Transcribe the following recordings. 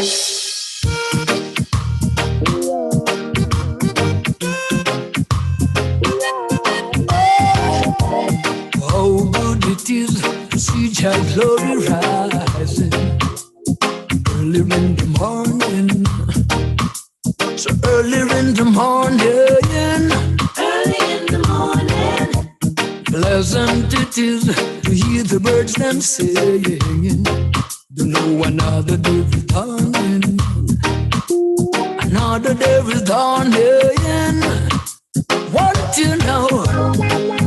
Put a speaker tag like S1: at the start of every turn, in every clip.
S1: How good it is to see Jah glory rising early in the morning. So early in the morning, pleasant it is to hear the birds them singing. You know another day is dawning, another day is dawning. What you know?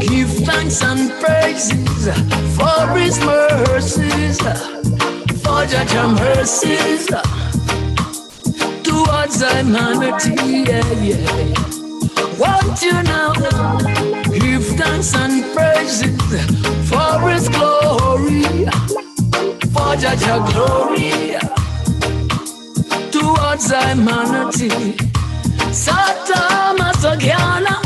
S1: Give thanks and praises for His mercies, for Jah mercies towards humanity. What you know? Give thanks and praises for His glory, for Jah glory towards humanity. Sata Masagyana.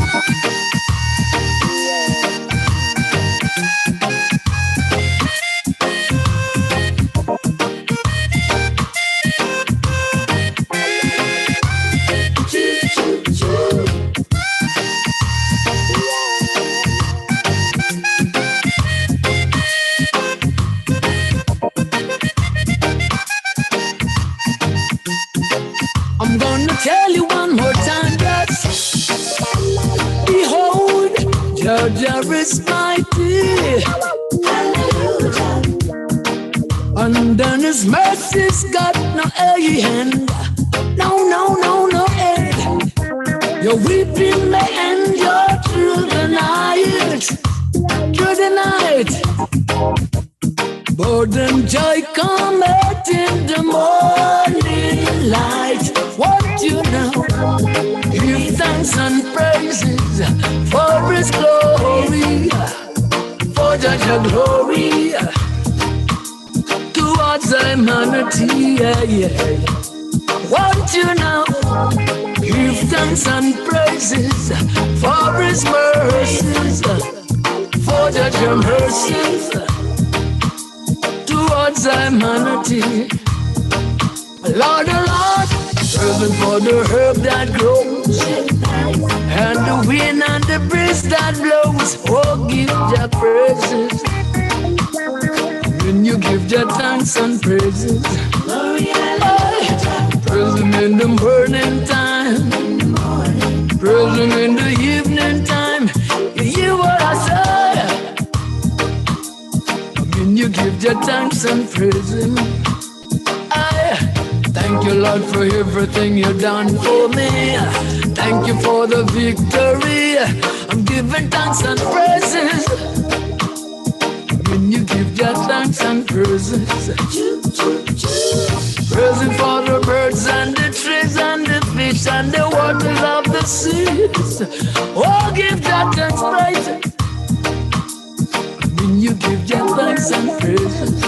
S1: I'm gonna tell you one more time, yes. Behold, Jah is mighty. Hallelujah. And then His mercy's got no end. No end. Your weeping may endure through the night. But then joy cometh in the morning light. What you know? Give thanks and praises for His glory, for Jah glory towards humanity. What you know? Give thanks and praises for His mercies, for Jah mercies towards humanity. Lord, present for the herb that grows, and the wind and the breeze that blows. Oh, give Jah praises. When you give Jah thanks and praises, praise Him in the morning time, praise Him in the evening time. You hear what I say? When you give Jah thanks and praise Him, thank you, Lord, for everything You've done for me. Thank you for the victory. I'm giving thanks and praises. When you give Jah thanks and praises, praising for the birds and the trees and the fish and the waters of the seas. Oh, give Jah thanks, praises. When you give Jah thanks and praises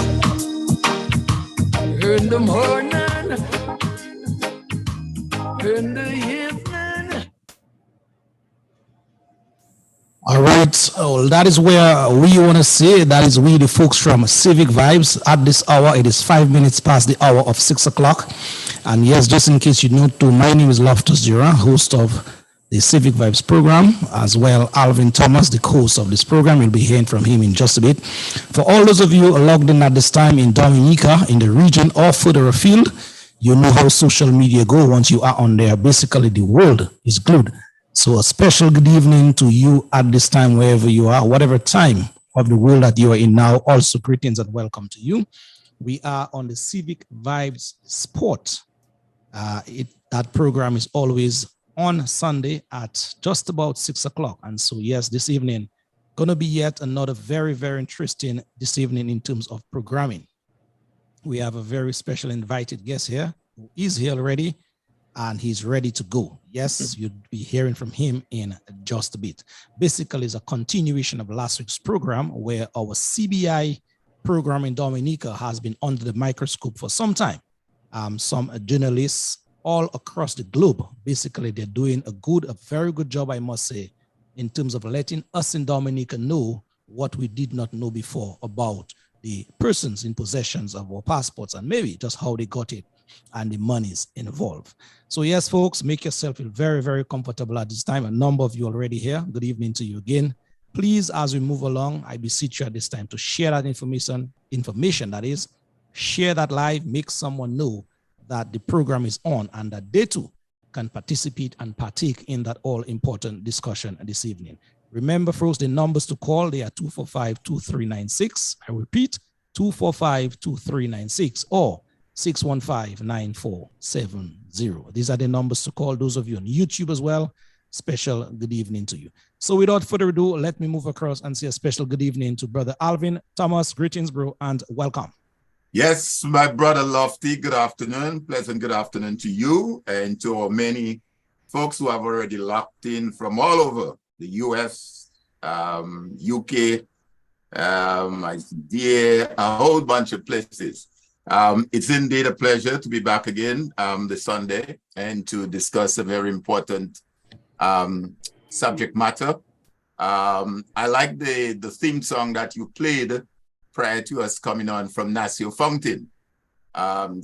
S1: in the morning, in the evening.
S2: All right, well, that is where we want to say, that is we, the folks from Civic Vibes. At this hour, it is 5 minutes past the hour of 6 o'clock. And yes, just in case you know, too, my name is Loftus Duran, host of the Civic Vibes program, as well Alvin Thomas, the host of this program. You'll be hearing from him in just a bit. For all those of you logged in at this time in Dominica, in the region or further afield, you know how social media go once you are on there. Basically, the world is glued. So a special good evening to you at this time, wherever you are, whatever time of the world that you are in now. Also, greetings and welcome to you. We are on the Civic Vibes Sport. That program is always on Sunday at just about 6 o'clock. And so, yes, this evening, going to be yet another very, very interesting this evening in terms of programming. We have a very special invited guest here who is here already, and he's ready to go. Yes, you'll be hearing from him in just a bit. Basically, it's a continuation of last week's program where our CBI program in Dominica has been under the microscope for some time. Some journalists all across the globe, basically, they're doing a very good job, I must say, in terms of letting us in Dominica know what we did not know before about the persons in possessions of our passports and maybe just how they got it and the monies involved. So yes, folks, make yourself feel very, very comfortable at this time. A number of you already here. Good evening to you again. Please, as we move along, I beseech you at this time to share that information that is, share that live, make someone know that the program is on and that they too can participate and partake in that all important discussion this evening. Remember, folks, the numbers to call, they are 245-2396. I repeat, 245-2396 or 615-9470. These are the numbers to call. Those of you on YouTube as well, special good evening to you. So without further ado, let me move across and say a special good evening to Brother Alvin Thomas. Greetings, bro, and welcome.
S3: Yes, my brother Lofty, good afternoon. Pleasant good afternoon to you and to our many folks who have already locked in from all over the US, UK, idea, a whole bunch of places. It's indeed a pleasure to be back again this Sunday and to discuss a very important subject matter. I like the theme song that you played prior to us coming on from Nasio Fountain.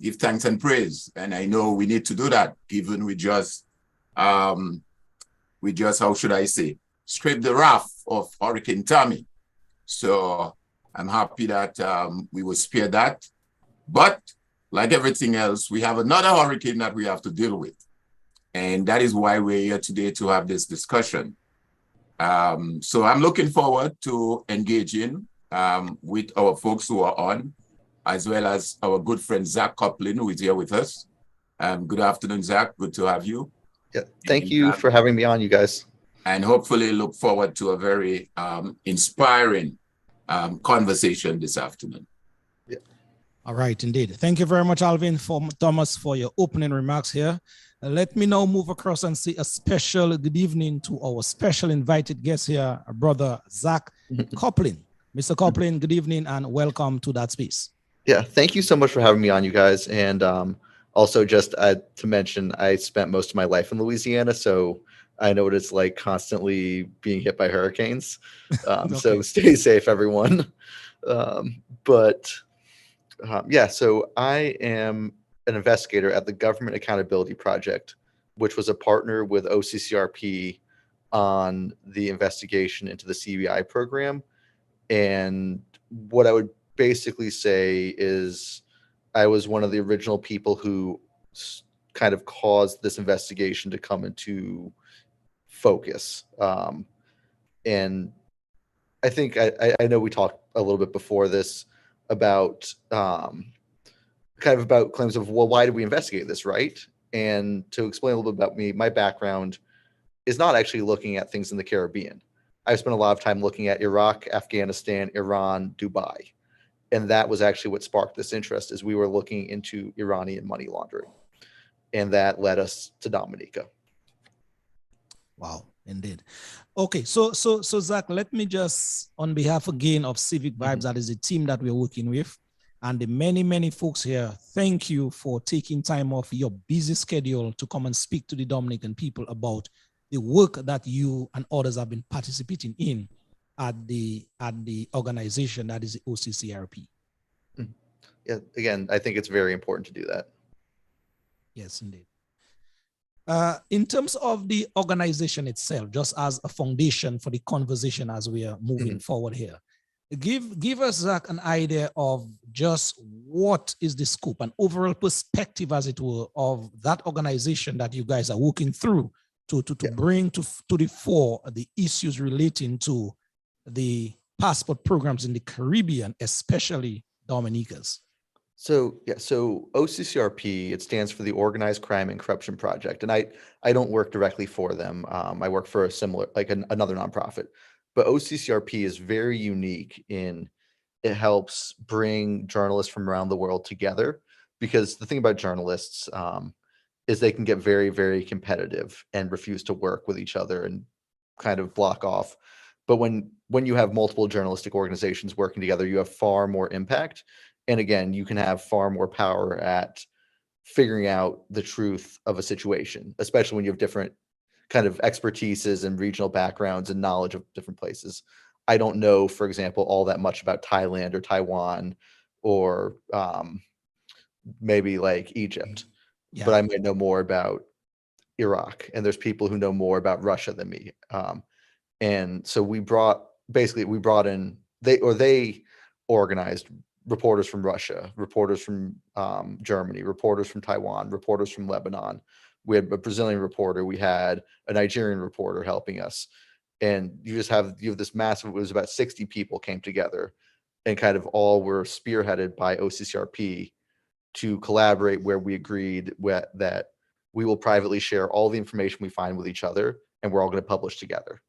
S3: Give thanks and praise. And I know we need to do that, given we just, how should I say, scraped the wrath of Hurricane Tommy. So I'm happy that we will spare that. But like everything else, we have another hurricane that we have to deal with. And that is why we're here today to have this discussion. So I'm looking forward to engaging with our folks who are on, as well as our good friend Zach Coplin, who is here with us. Good afternoon, Zach. Good to have you.
S4: Yeah, thank you for having me on, you guys.
S3: And hopefully look forward to a very inspiring conversation this afternoon.
S4: Yeah.
S2: All right, indeed. Thank you very much, Alvin, Thomas, for your opening remarks here. Let me now move across and say a special good evening to our special invited guest here, Brother Zach Coplin. Mr. Coplin, good evening and welcome to that space.
S4: Yeah, thank you so much for having me on, you guys. And also just to mention, I spent most of my life in Louisiana, so I know what it's like constantly being hit by hurricanes.
S2: Okay.
S4: So stay safe, everyone. Yeah, so I am an investigator at the Government Accountability Project, which was a partner with OCCRP on the investigation into the CBI program. And what I would basically say is I was one of the original people who kind of caused this investigation to come into focus. And I think I know we talked a little bit before this about kind of about claims of, well, why did we investigate this, right? And to explain a little bit about me, my background is not actually looking at things in the Caribbean. I've spent a lot of time looking at Iraq, Afghanistan, Iran, Dubai. And that was actually what sparked this interest, is we were looking into Iranian money laundering. And that led us to Dominica.
S2: Wow, indeed. Okay, so Zach, let me just, on behalf again of Civic Vibes, that is the team that we're working with, and the many folks here, thank you for taking time off your busy schedule to come and speak to the Dominican people about the work that you and others have been participating in at the organization that is the OCCRP.
S4: Yeah, again, I think it's very important to do that.
S2: Yes, indeed. In terms of the organization itself, just as a foundation for the conversation as we are moving forward here, give us, Zach, an idea of just what is the scope, an overall perspective, as it were, of that organization that you guys are working through to bring to the fore the issues relating to the passport programs in the Caribbean, especially Dominicas.
S4: So OCCRP, it stands for the Organized Crime and Corruption Project. And I don't work directly for them. I work for a similar, another nonprofit. But OCCRP is very unique in it helps bring journalists from around the world together, because the thing about journalists is they can get very, very competitive and refuse to work with each other and kind of block off. But when you have multiple journalistic organizations working together, you have far more impact. And again, you can have far more power at figuring out the truth of a situation, especially when you have different kind of expertises and regional backgrounds and knowledge of different places. I don't know, for example, all that much about Thailand or Taiwan or maybe like Egypt,
S2: Yeah.
S4: but I might know more about Iraq, and there's people who know more about Russia than me. And so we brought in they organized reporters from Russia, reporters from Germany, reporters from Taiwan, reporters from Lebanon. We had a Brazilian reporter, we had a Nigerian reporter helping us, and you have this massive. It was about 60 people came together, and kind of all were spearheaded by OCCRP to collaborate, where we agreed that we will privately share all the information we find with each other, and we're all going to publish together.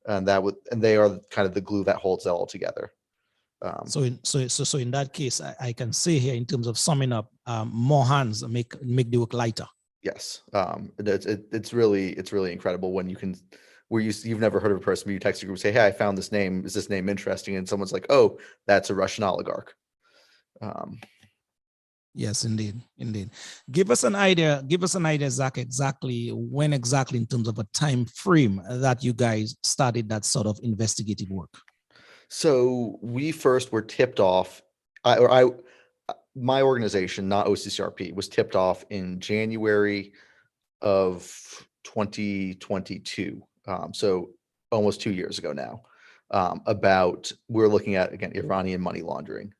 S4: And they are kind of the glue that holds it all together.
S2: So in that case, I can say here, in terms of summing up, more hands make the work lighter.
S4: Yes, it's really incredible when you can, where you've never heard of a person, but you text a group, say, hey, I found this name. Is this name interesting? And someone's like, oh, that's a Russian oligarch.
S2: Yes, indeed. Give us an idea, Zach, exactly when exactly, in terms of a time frame, that you guys started that sort of investigative work.
S4: So we first were tipped off, my organization, not OCCRP, was tipped off in January of 2022. So almost 2 years ago now, about, we're looking at, again, Iranian money laundering.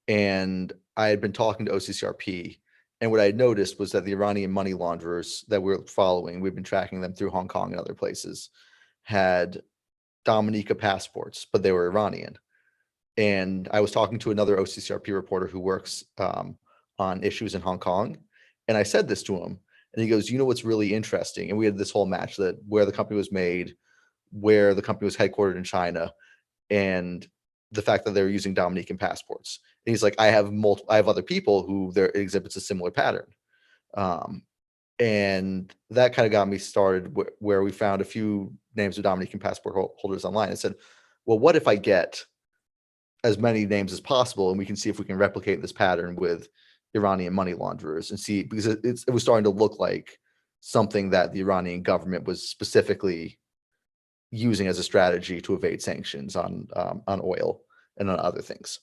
S4: And I had been talking to OCCRP, and what I had noticed was that the Iranian money launderers that we're following, we've been tracking them through Hong Kong and other places, had Dominica passports, but they were Iranian. And I was talking to another OCCRP reporter who works on issues in Hong Kong, and I said this to him, and he goes, you know what's really interesting? And we had this whole match, that where the company was made, where the company was headquartered in China, and the fact that they're using Dominican passports. And he's like, I have other people who their exhibits a similar pattern. And that kind of got me started, where we found a few names of Dominican passport holders online. I said, well, what if I get as many names as possible, and we can see if we can replicate this pattern with Iranian money launderers, and see, because it was starting to look like something that the Iranian government was specifically using as a strategy to evade sanctions on oil and on other things.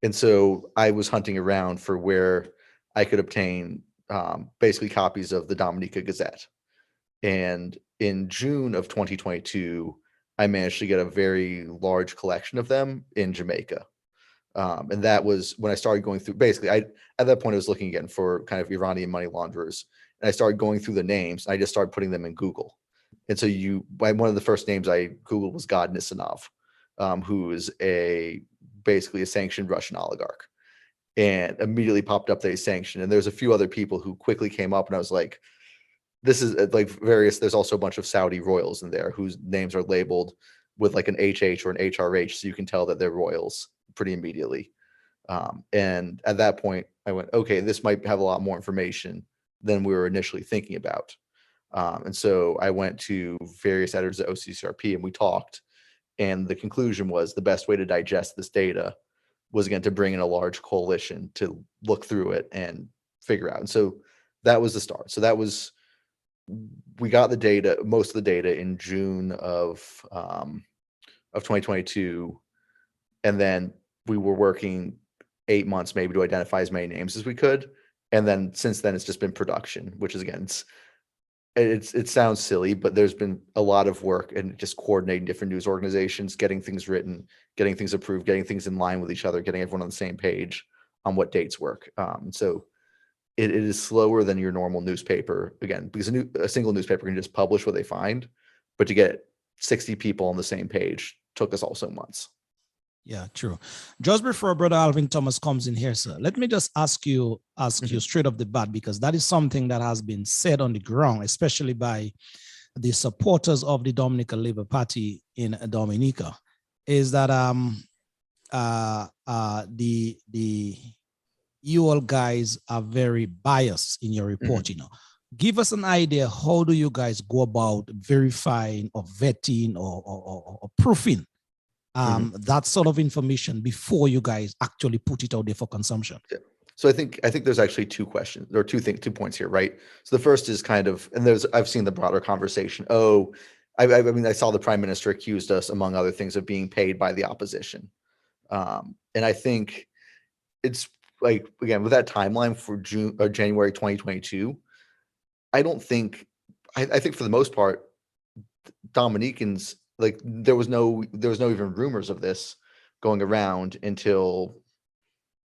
S4: And so I was hunting around for where I could obtain basically copies of the Dominica Gazette. And in June of 2022, I managed to get a very large collection of them in Jamaica. And that was when I started going through, basically, at that point, I was looking again for kind of Iranian money launderers. And I started going through the names. I just started putting them in Google. And so one of the first names I Googled was God Nisanov, who is basically a sanctioned Russian oligarch, and immediately popped up that he's sanctioned. And there's a few other people who quickly came up, and I was like, this is like there's also a bunch of Saudi royals in there whose names are labeled with like an HH or an HRH. So you can tell that they're royals pretty immediately. And at that point I went, okay, this might have a lot more information than we were initially thinking about. And so I went to various editors at OCCRP, and we talked, and the conclusion was the best way to digest this data was, again, to bring in a large coalition to look through it and figure out. And so that was the start. So we got the data, most of the data, in June of 2022. And then we were working 8 months maybe to identify as many names as we could. And then since then, it's just been production, which is, again, it sounds silly, but there's been a lot of work and just coordinating different news organizations, getting things written, getting things approved, getting things in line with each other, getting everyone on the same page on what dates work. So it is slower than your normal newspaper, again, because a single newspaper can just publish what they find, but to get 60 people on the same page took us also months.
S2: Yeah, true. Just before Brother Alvin Thomas comes in here, sir, let me just ask you straight off the bat, because that is something that has been said on the ground, especially by the supporters of the Dominica Labour Party in Dominica, is that you all guys are very biased in your reporting. Give us an idea, how do you guys go about verifying or vetting or proofing that sort of information before you guys actually put it out there for consumption?
S4: Yeah. So I think there's actually two questions, or two points here, right? So the first is kind of, and I've seen the broader conversation. I mean, I saw the Prime Minister accused us, among other things, of being paid by the opposition. And I think it's like again with that timeline for June or January 2022, I don't think I think for the most part, Dominicans like there was no even rumors of this going around until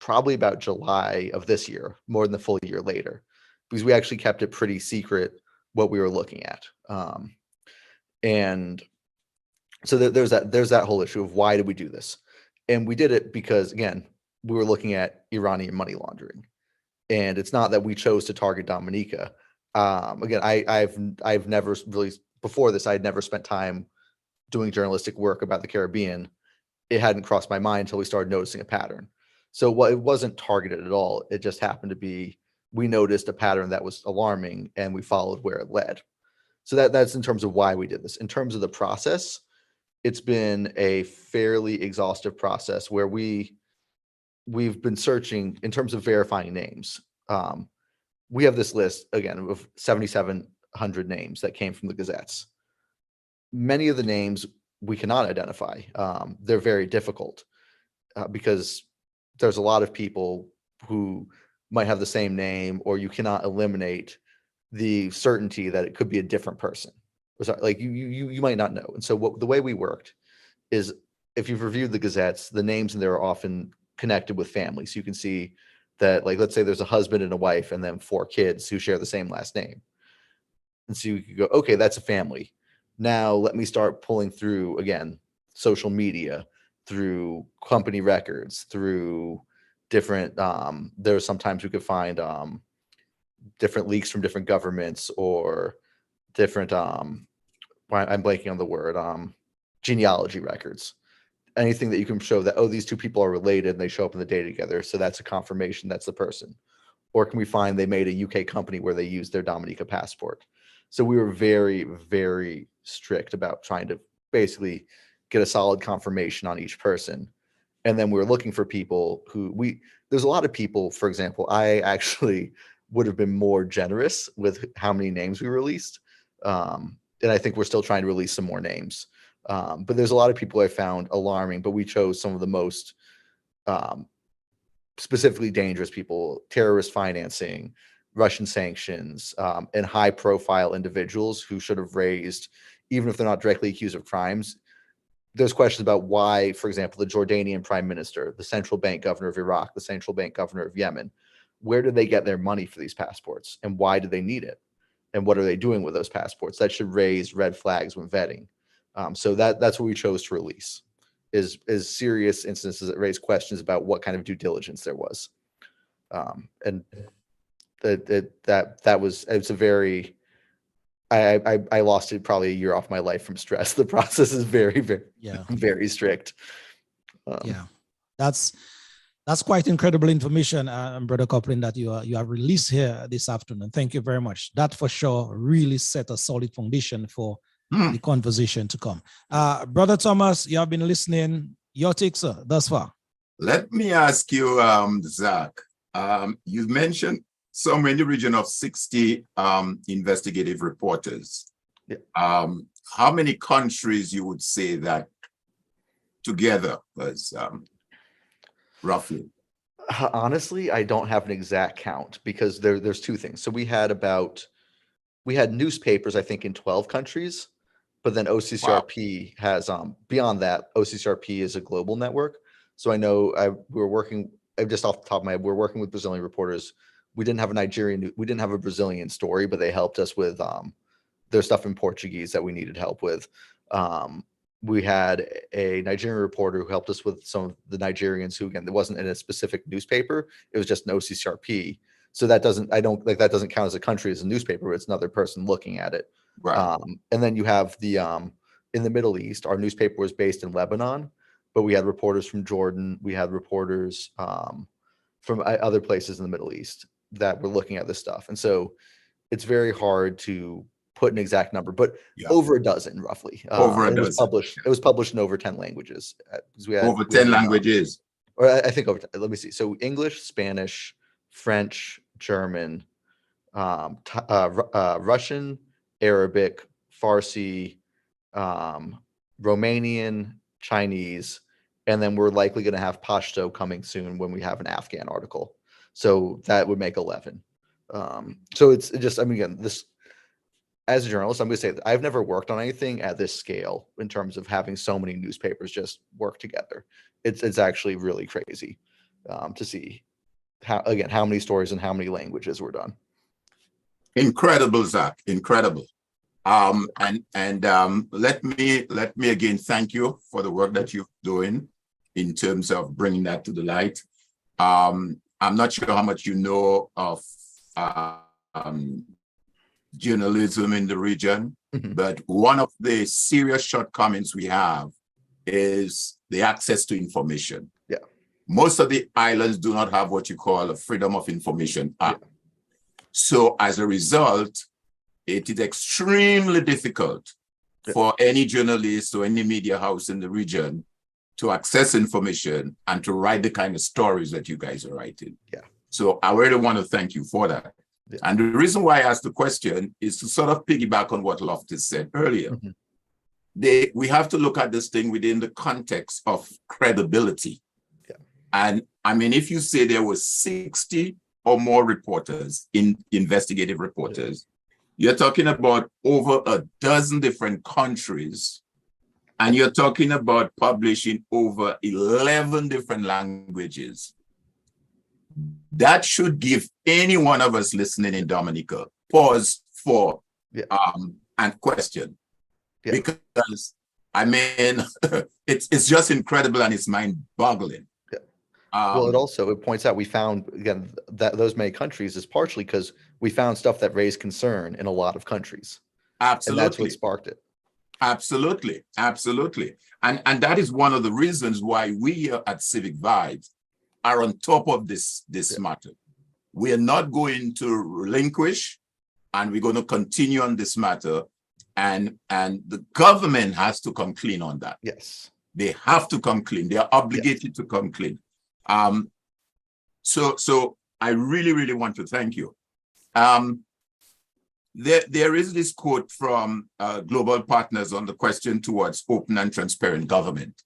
S4: probably about July of this year, more than a full year later, because we actually kept it pretty secret what we were looking at. And so there's that whole issue of why did we do this? And we did it because again, we were looking at Iranian money laundering. And it's not that we chose to target Dominica. Again, I've never really before this, I had never spent time doing journalistic work about the Caribbean. It hadn't crossed my mind until we started noticing a pattern. So it wasn't targeted at all. It just happened to be we noticed a pattern that was alarming and we followed where it led. So that's in terms of why we did this. In terms of the process, it's been a fairly exhaustive process where we've been searching in terms of verifying names. We have this list again of 7,700 names that came from the gazettes. Many of the names we cannot identify. They're very difficult because there's a lot of people who might have the same name, or you cannot eliminate the certainty that it could be a different person. Like you might not know. And so the way we worked is if you've reviewed the gazettes, the names in there are often connected with families. So you can see that, like, let's say there's a husband and a wife and then 4 kids who share the same last name. And so you could go, okay, that's a family. Now let me start pulling through, again, social media, through company records, through different, there's sometimes we could find different leaks from different governments or different, I'm blanking on the word, genealogy records. Anything that you can show that, oh, these 2 people are related and they show up in the data together. So that's a confirmation that's the person. Or can we find they made a UK company where they used their Dominica passport? So we were very, very strict about trying to basically get a solid confirmation on each person. And then we were looking for people who there's a lot of people, for example, I actually would have been more generous with how many names we released. And I think we're still trying to release some more names. But there's a lot of people I found alarming, but we chose some of the most specifically dangerous people, terrorist financing, Russian sanctions, and high profile individuals who should have raised, even if they're not directly accused of crimes. There's questions about why, for example, the Jordanian prime minister, the central bank governor of Iraq, the central bank governor of Yemen, where did they get their money for these passports and why do they need it? And what are they doing with those passports? That should raise red flags when vetting. So that's what we chose to release is serious instances that raise questions about what kind of due diligence there was. And it's a very, I lost it probably a year off my life from stress. The process is very, very, very strict.
S2: Yeah, that's quite incredible information, Brother Copeland, that you have released here this afternoon. Thank you very much. That for sure really set a solid foundation for the conversation to come. Brother Thomas, you have been listening. Your take, sir, thus far.
S3: Let me ask you, Zach, you've mentioned somewhere in the region of 60 investigative reporters.
S4: Yeah.
S3: How many countries you would say that together was roughly?
S4: Honestly, I don't have an exact count because there's 2 things. So we had newspapers, I think, in 12 countries, but then OCCRP has beyond that. OCCRP is a global network. So I know we're working just off the top of my head. We're working with Brazilian reporters. We didn't have a Brazilian story, but they helped us with their stuff in Portuguese that we needed help with. We had a Nigerian reporter who helped us with some of the Nigerians who, again, it wasn't in a specific newspaper. It was just an OCCRP. So that doesn't count as a country as a newspaper. It's another person looking at it.
S3: Right.
S4: And then you have in the Middle East, our newspaper was based in Lebanon, but we had reporters from Jordan. We had reporters from other places in the Middle East that were looking at this stuff. And so it's very hard to put an exact number, but over a dozen roughly.
S3: Over a dozen.
S4: It was published in over 10 languages.
S3: Over 10 languages.
S4: Or I think over, let me see. So English, Spanish, French, German, Russian, Arabic, Farsi, Romanian, Chinese, And then we're likely going to have Pashto coming soon when we have an Afghan article. So that would make 11. So it's just, I mean, again, this, as a journalist, I'm going to say that I've never worked on anything at this scale in terms of having so many newspapers just work together. It's actually really crazy to see how many stories and how many languages were done.
S3: Incredible, Zach. Incredible. And let me again thank you for the work that you're doing in terms of bringing that to the light. I'm not sure how much you know of journalism in the region, but one of the serious shortcomings we have is the access to information.
S4: Yeah.
S3: Most of the islands do not have what you call a Freedom of Information Act.
S4: Yeah.
S3: So as a result, it is extremely difficult for any journalist or any media house in the region to access information and to write the kind of stories that you guys are writing.
S4: Yeah.
S3: So I really want to thank you for that. Yeah. And the reason why I asked the question is to sort of piggyback on what Loftus said earlier. We have to look at this thing within the context of credibility.
S4: Yeah.
S3: And I mean, if you say there were 60 or more reporters, investigative reporters, you're talking about over a dozen different countries, and you're talking about publishing over 11 different languages. That should give any one of us listening in Dominica pause for and question. Yeah. Because, I mean, it's just incredible and it's mind-boggling.
S4: Yeah. Well, it points out we found, again, that those many countries is partially because we found stuff that raised concern in a lot of countries.
S3: Absolutely.
S4: And that's what sparked it.
S3: Absolutely. Absolutely. And that is one of the reasons why we here at Civic Vibes are on top of this matter. We are not going to relinquish, and we're going to continue on this matter. And the government has to come clean on that.
S4: Yes.
S3: They have to come clean. They are obligated to come clean. So I really, really want to thank you. There is this quote from Global Partners on the question towards open and transparent government.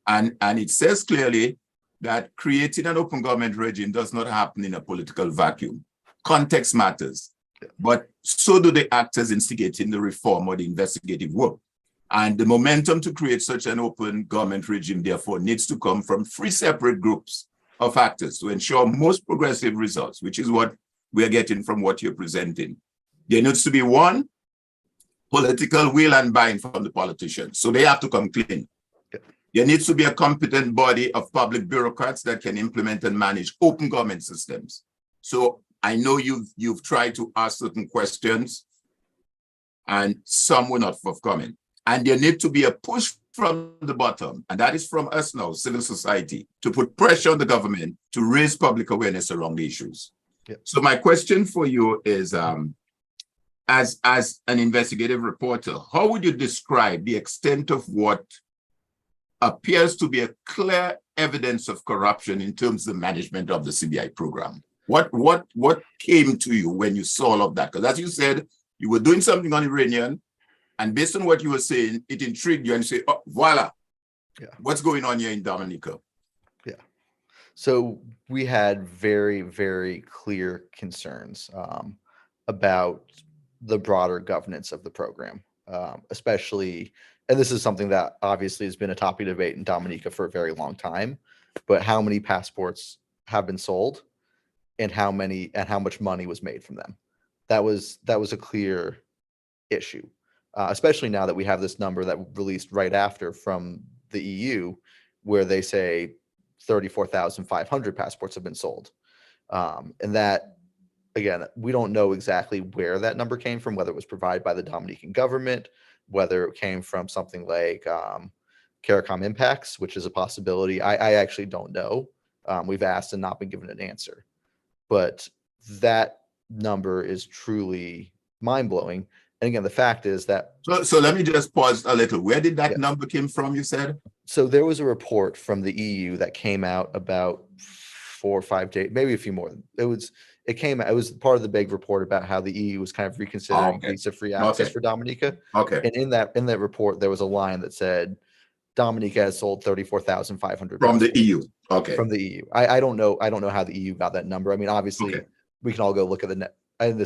S3: And it says clearly that creating an open government regime does not happen in a political vacuum. Context matters, but so do the actors instigating the reform or the investigative work. And the momentum to create such an open government regime, therefore, needs to come from three separate groups of actors to ensure most progressive results, which is what we are getting from what you're presenting. There needs to be one, political will and buy-in from the politicians. So they have to come clean. There needs to be a competent body of public bureaucrats that can implement and manage open government systems. So I know you've tried to ask certain questions and some were not forthcoming. And there needs to be a push from the bottom, and that is from us now, civil society, to put pressure on the government to raise public awareness around the issues. So my question for you is, as an investigative reporter, how would you describe the extent of what appears to be a clear evidence of corruption in terms of the management of the CBI program? What came to you when you saw all of that? Because as you said, you were doing something on Iranian, and based on what you were saying, it intrigued you and you say, oh, voila, what's going on here in Dominica?
S4: Yeah. So we had very, very clear concerns about the broader governance of the program, especially, and this is something that obviously has been a topic of debate in Dominica for a very long time, but how many passports have been sold and how much money was made from them. That was a clear issue, especially now that we have this number that released right after from the EU, where they say 34,500 passports have been sold. And that, again, we don't know exactly where that number came from, whether it was provided by the Dominican government, whether it came from something like CARICOM impacts, which is a possibility. I actually don't know. We've asked and not been given an answer. But that number is truly mind-blowing. And again, the fact is that...
S3: So let me just pause a little. Where did that number came from, you said?
S4: So there was a report from the EU that came out about 4 or 5 days, maybe a few more. It was part of the big report about how the EU was kind of reconsidering visa-free access for Dominica.
S3: Okay.
S4: And in that report, there was a line that said, Dominica has sold 34,500
S3: From the EU. Okay.
S4: from the EU. I don't know how the EU got that number. I mean, obviously,
S3: Okay.
S4: we can all go look at the net. And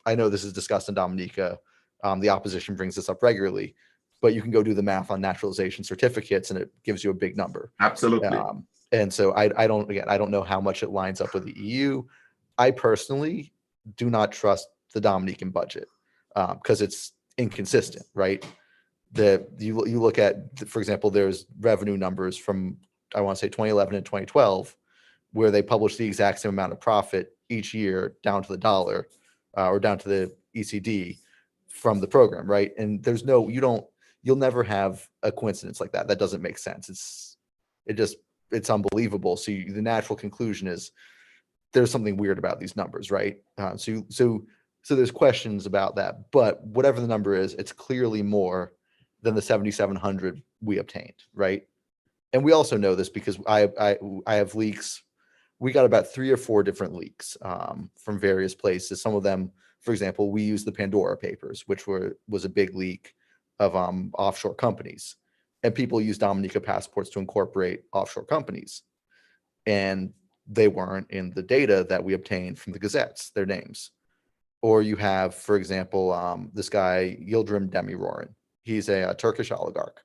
S4: I know this is discussed in Dominica. The opposition brings this up regularly, but you can go do the math on naturalization certificates, and it gives you a big number.
S3: Absolutely.
S4: And so I don't know how much it lines up with the EU. I personally do not trust the Dominican budget because it's inconsistent, right? You look at, for example, there's revenue numbers from, I want to say 2011 and 2012, where they publish the exact same amount of profit each year down to the dollar or down to the ECD from the program, right? And you'll never have a coincidence like that. That doesn't make sense. It's unbelievable. So the natural conclusion is there's something weird about these numbers, right? So there's questions about that, but whatever the number is, it's clearly more than the 7,700 we obtained, right? And we also know this because I have leaks. We got about 3 or 4 different leaks from various places. Some of them, for example, we used the Pandora Papers, which was a big leak of offshore companies, and people use Dominica passports to incorporate offshore companies, and they weren't in the data that we obtained from the gazettes, their names. Or you have, for example, this guy Yildirim Demirören. He's a Turkish oligarch,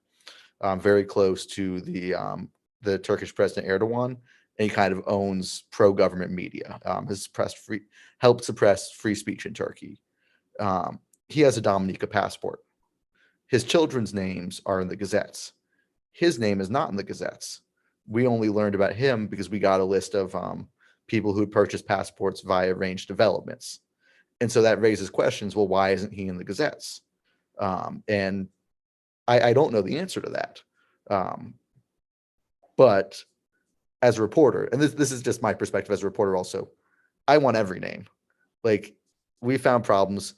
S4: very close to the Turkish President Erdogan, and he kind of owns pro-government media. Helped suppress free speech in Turkey. He has a Dominica passport. His children's names are in the gazettes. His name is not in the gazettes. We only learned about him because we got a list of people who had purchased passports via arranged developments. And so that raises questions. Well, why isn't he in the gazettes? And I don't know the answer to that. But as a reporter, and this is just my perspective as a reporter also, I want every name. Like, we found problems.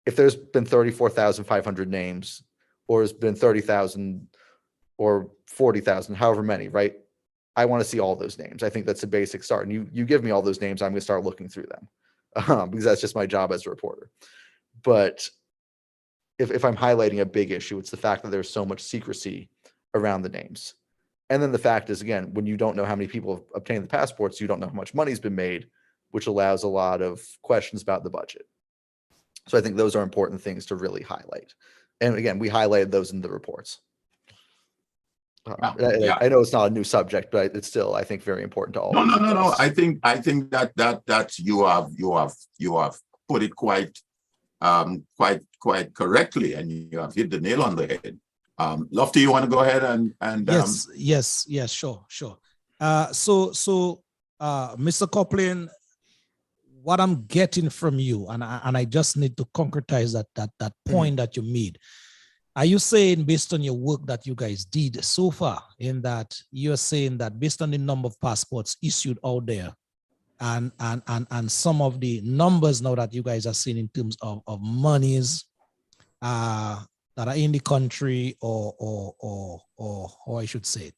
S4: If there's been 34,500 names, or has been 30,000 or 40,000, however many, right? I want to see all those names. I think that's a basic start. And you give me all those names, I'm going to start looking through them because that's just my job as a reporter. But if I'm highlighting a big issue, it's the fact that there's so much secrecy around the names. And then the fact is, again, when you don't know how many people have obtained the passports, you don't know how much money's been made, which allows a lot of questions about the budget. So I think those are important things to really highlight. And again, we highlighted those in the reports. I know it's not a new subject, but it's still, I think, very important to all.
S3: No. I think that you have put it quite correctly, and you have hit the nail on the head. Lofty, you want to go ahead and
S2: yes, sure. So Mr. Copeland, what I'm getting from you, and I just need to concretize that point that you made. Are you saying, based on your work that you guys did so far, in that you're saying that based on the number of passports issued out there, and some of the numbers now that you guys are seeing in terms of monies that are in the country, or I should say,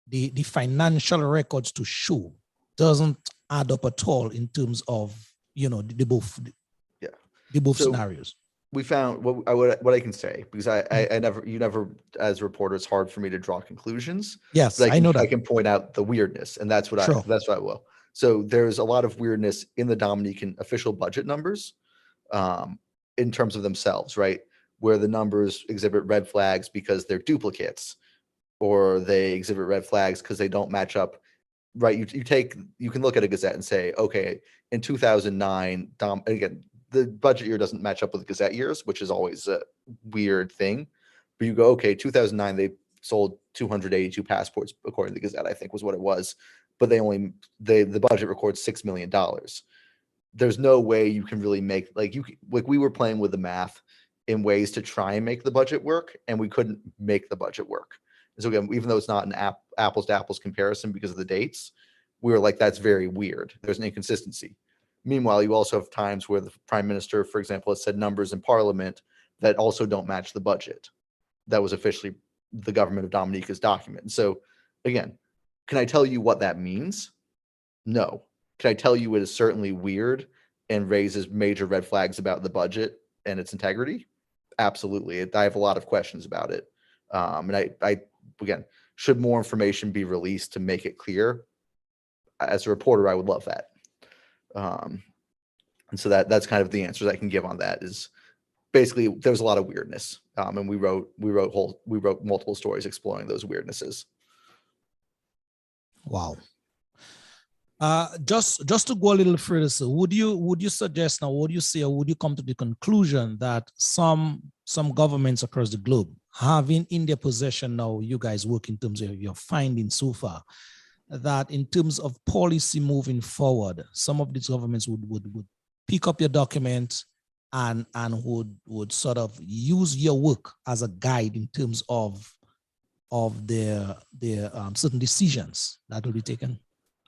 S2: the financial records to show doesn't add up at all in terms of the both scenarios?
S4: We found what I can say, because I never, as a reporter, it's hard for me to draw conclusions.
S2: Yes, I know that.
S4: I can point out the weirdness, and that's what I will. So there's a lot of weirdness in the Dominican official budget numbers, in terms of themselves, right? Where the numbers exhibit red flags because they're duplicates, or they exhibit red flags because they don't match up. Right? You can look at a gazette and say, okay, in 2009, again, the budget year doesn't match up with Gazette years, which is always a weird thing. But you go, okay, 2009, they sold 282 passports, according to the Gazette, I think was what it was. But the budget records $6 million. There's no way you can really make, we were playing with the math in ways to try and make the budget work, and we couldn't make the budget work. And so again, even though it's not an apples to apples comparison because of the dates, we were like, that's very weird. There's an inconsistency. Meanwhile, you also have times where the prime minister, for example, has said numbers in parliament that also don't match the budget. That was officially the government of Dominica's document. And so, again, can I tell you what that means? No. Can I tell you it is certainly weird and raises major red flags about the budget and its integrity? Absolutely. I have a lot of questions about it. And again, should more information be released to make it clear? As a reporter, I would love that. And so that's kind of the answers I can give on that. Is basically there was a lot of weirdness, and we wrote multiple stories exploring those weirdnesses.
S2: Wow. Just to go a little further, so would you suggest now, would you say, or would you come to the conclusion that some governments across the globe having in their possession now, you guys work in terms of your findings so far, that in terms of policy moving forward, some of these governments would pick up your document and would sort of use your work as a guide in terms of their certain decisions that will be taken?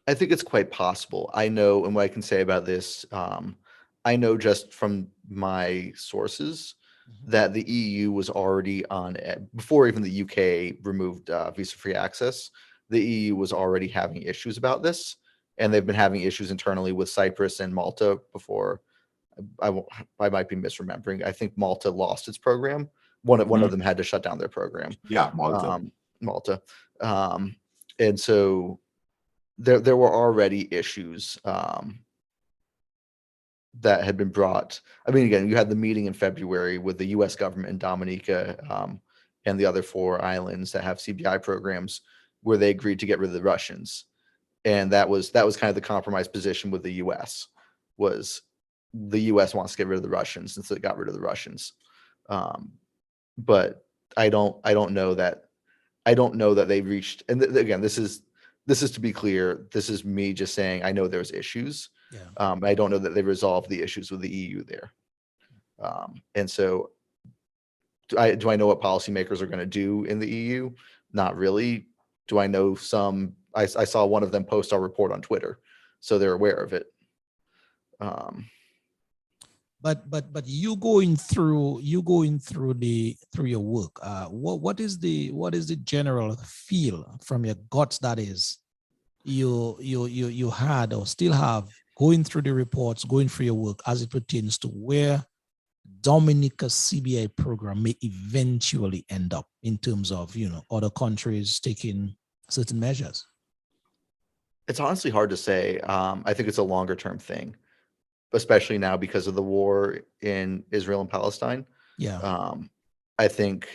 S4: I think it's quite possible. I know, and what I can say about this, I know just from my sources that the EU was already on, before even the UK removed visa-free access, the EU was already having issues about this, and they've been having issues internally with Cyprus and Malta before. I might be misremembering. I think Malta lost its program. One of them had to shut down their program.
S3: Yeah, Malta.
S4: Malta. And so there were already issues that had been brought. I mean, again, you had the meeting in February with the U.S. government in Dominica and the other 4 islands that have CBI programs, where they agreed to get rid of the Russians, and that was kind of the compromise position with the U.S. was the U.S. wants to get rid of the Russians, and so it got rid of the Russians. But I don't know that they reached. And again, this is to be clear. This is me just saying I know there's issues.
S2: Yeah.
S4: I don't know that they resolved the issues with the EU there. And so, do I know what policymakers are going to do in the EU? Not really. Do I know some? I saw one of them post our report on Twitter, so they're aware of it.
S2: But you going through your work, what is the general feel from your guts, that is you had or still have, going through the reports, going through your work as it pertains to where Dominica's CBI program may eventually end up in terms of, other countries taking certain measures?
S4: It's honestly hard to say. I think it's a longer term thing, especially now because of the war in Israel and Palestine.
S2: Yeah.
S4: I think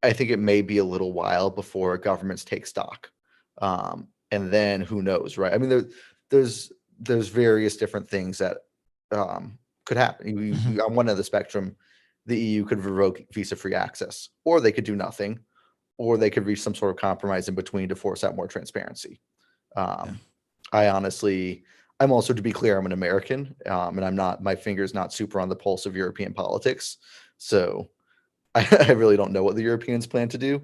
S4: it may be a little while before governments take stock. And then who knows, right? I mean, there's various different things that could happen. On one end of the spectrum, the EU could revoke visa-free access, or they could do nothing, or they could reach some sort of compromise in between to force out more transparency. I'm also, to be clear, I'm an American, and my finger's not super on the pulse of European politics. So I really don't know what the Europeans plan to do.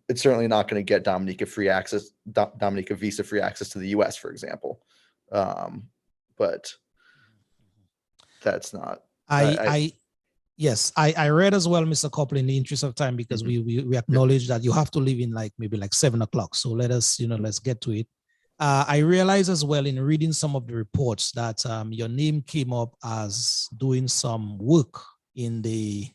S4: It's certainly not going to get Dominica visa-free access to the US, for example. But that's not.
S2: Yes, I read as well, Mr. Copley, in the interest of time, because we acknowledge that you have to leave in maybe 7 o'clock. So let's get to it. I realize as well in reading some of the reports that your name came up as doing some work in the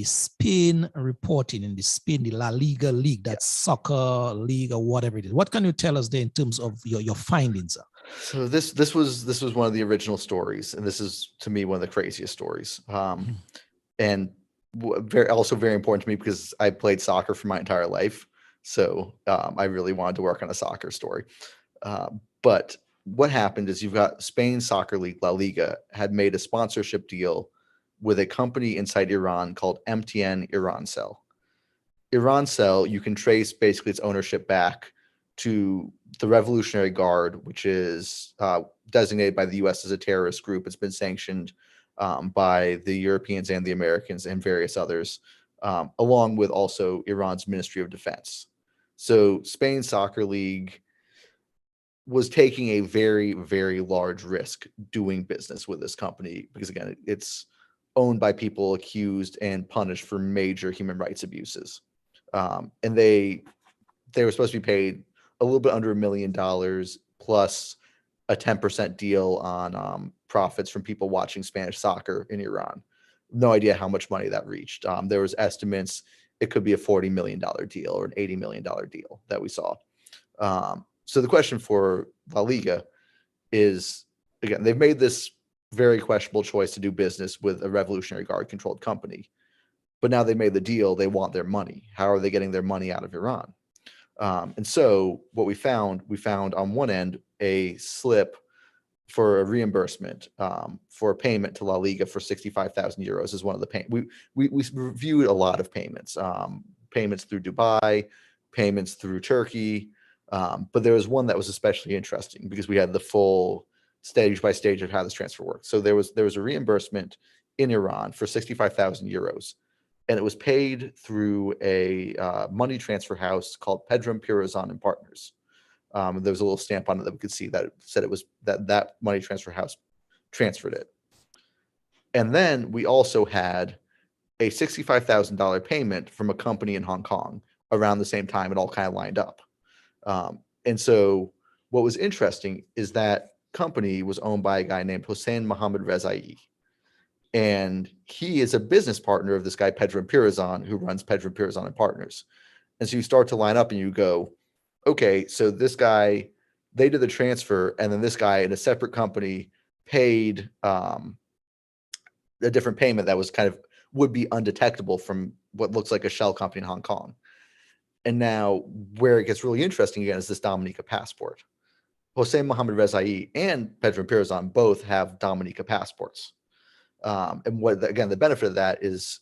S2: Spain reporting, the La Liga league, that's soccer league or whatever it is. What can you tell us there in terms of your findings?
S4: So this was one of the original stories, and this is, to me, one of the craziest stories. And also very important to me because I played soccer for my entire life. So I really wanted to work on a soccer story. But what happened is, you've got Spain's soccer league, La Liga, had made a sponsorship deal with a company inside Iran called MTN Irancell. Irancell, you can trace basically its ownership back to the Revolutionary Guard, which is designated by the U.S. as a terrorist group. It's been sanctioned by the Europeans and the Americans and various others, along with also Iran's Ministry of Defense. So Spain Soccer League was taking a very, very large risk doing business with this company because, again, it's owned by people accused and punished for major human rights abuses. And they were supposed to be paid a little bit under $1 million plus a 10% deal on profits from people watching Spanish soccer in Iran. No idea how much money that reached. There was estimates it could be a $40 million deal or an $80 million deal that we saw. So the question for La Liga is, again, they've made this very questionable choice to do business with a Revolutionary Guard controlled company, but now they made the deal. They want their money. How are they getting their money out of Iran? And so what we found on one end a slip for a reimbursement for a payment to La Liga for 65,000 euros is one of the payments. We reviewed a lot of payments, payments through Dubai, payments through Turkey, but there was one that was especially interesting because we had the full stage by stage of how this transfer works. So there was a reimbursement in Iran for 65,000 euros. And it was paid through a money transfer house called Pedram Pirazon and Partners. There was a little stamp on it that we could see that said it was that money transfer house transferred it. And then we also had a $65,000 payment from a company in Hong Kong around the same time. It all kind of lined up. And so what was interesting is that company was owned by a guy named Hossein Mohammed Rezai. And he is a business partner of this guy, Pedram Pirazon, who runs Pedram Pirazon and Partners. And so you start to line up and you go, okay, so this guy, they did the transfer, and then this guy in a separate company paid a different payment that was kind of would be undetectable from what looks like a shell company in Hong Kong. And now where it gets really interesting again is this Dominica passport. Hossein Mohammed Rezai and Pedram Pirazon both have Dominica passports. And what, again, the benefit of that is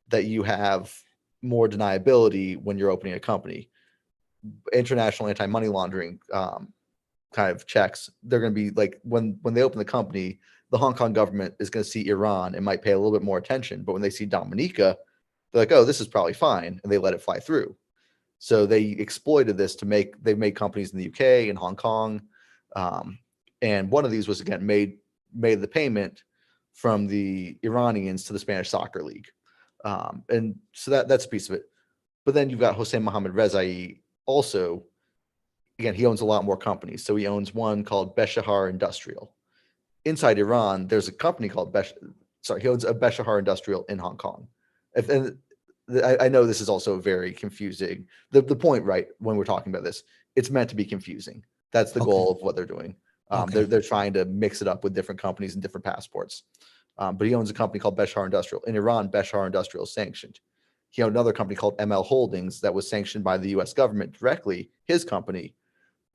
S4: that you have more deniability when you're opening a company. International anti-money laundering kind of checks, they're going to be like when they open the company, the Hong Kong government is going to see Iran and might pay a little bit more attention. But when they see Dominica, they're like, oh, this is probably fine. And they let it fly through. So they exploited this they've made companies in the UK and Hong Kong. And one of these was, again, made the payment from the Iranians to the Spanish Soccer League. And so that's a piece of it. But then you've got Hossein Mohammed Rezai also. Again, he owns a lot more companies. So he owns one called Beshahar Industrial. Inside Iran, there's a company called he owns a Beshahar Industrial in Hong Kong. I know this is also very confusing. The point, right, when we're talking about this, it's meant to be confusing. That's the goal of what they're doing. They're trying to mix it up with different companies and different passports. But he owns a company called Beshar Industrial. In Iran, Beshar Industrial is sanctioned. He owned another company called ML Holdings that was sanctioned by the U.S. government directly, his company,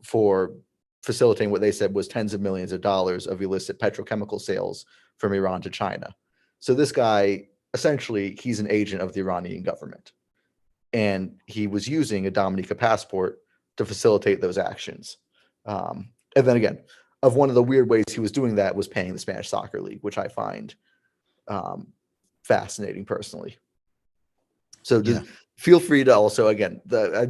S4: for facilitating what they said was tens of millions of dollars of illicit petrochemical sales from Iran to China. So this guy, essentially, he's an agent of the Iranian government. And he was using a Dominica passport to facilitate those actions. And then again, of one of the weird ways he was doing that was paying the Spanish Soccer League, which I find fascinating personally. So feel free to also, again,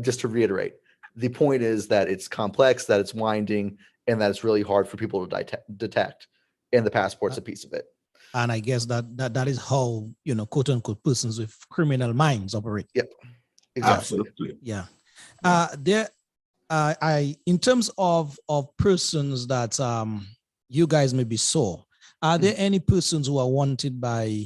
S4: just to reiterate, the point is that it's complex, that it's winding, and that it's really hard for people to detect. And the passport's a piece of it.
S2: And I guess that is how, quote unquote, persons with criminal minds operate.
S4: Yep. Exactly.
S3: Absolutely.
S2: Yeah. In terms of persons that you guys maybe saw, are there any persons who are wanted by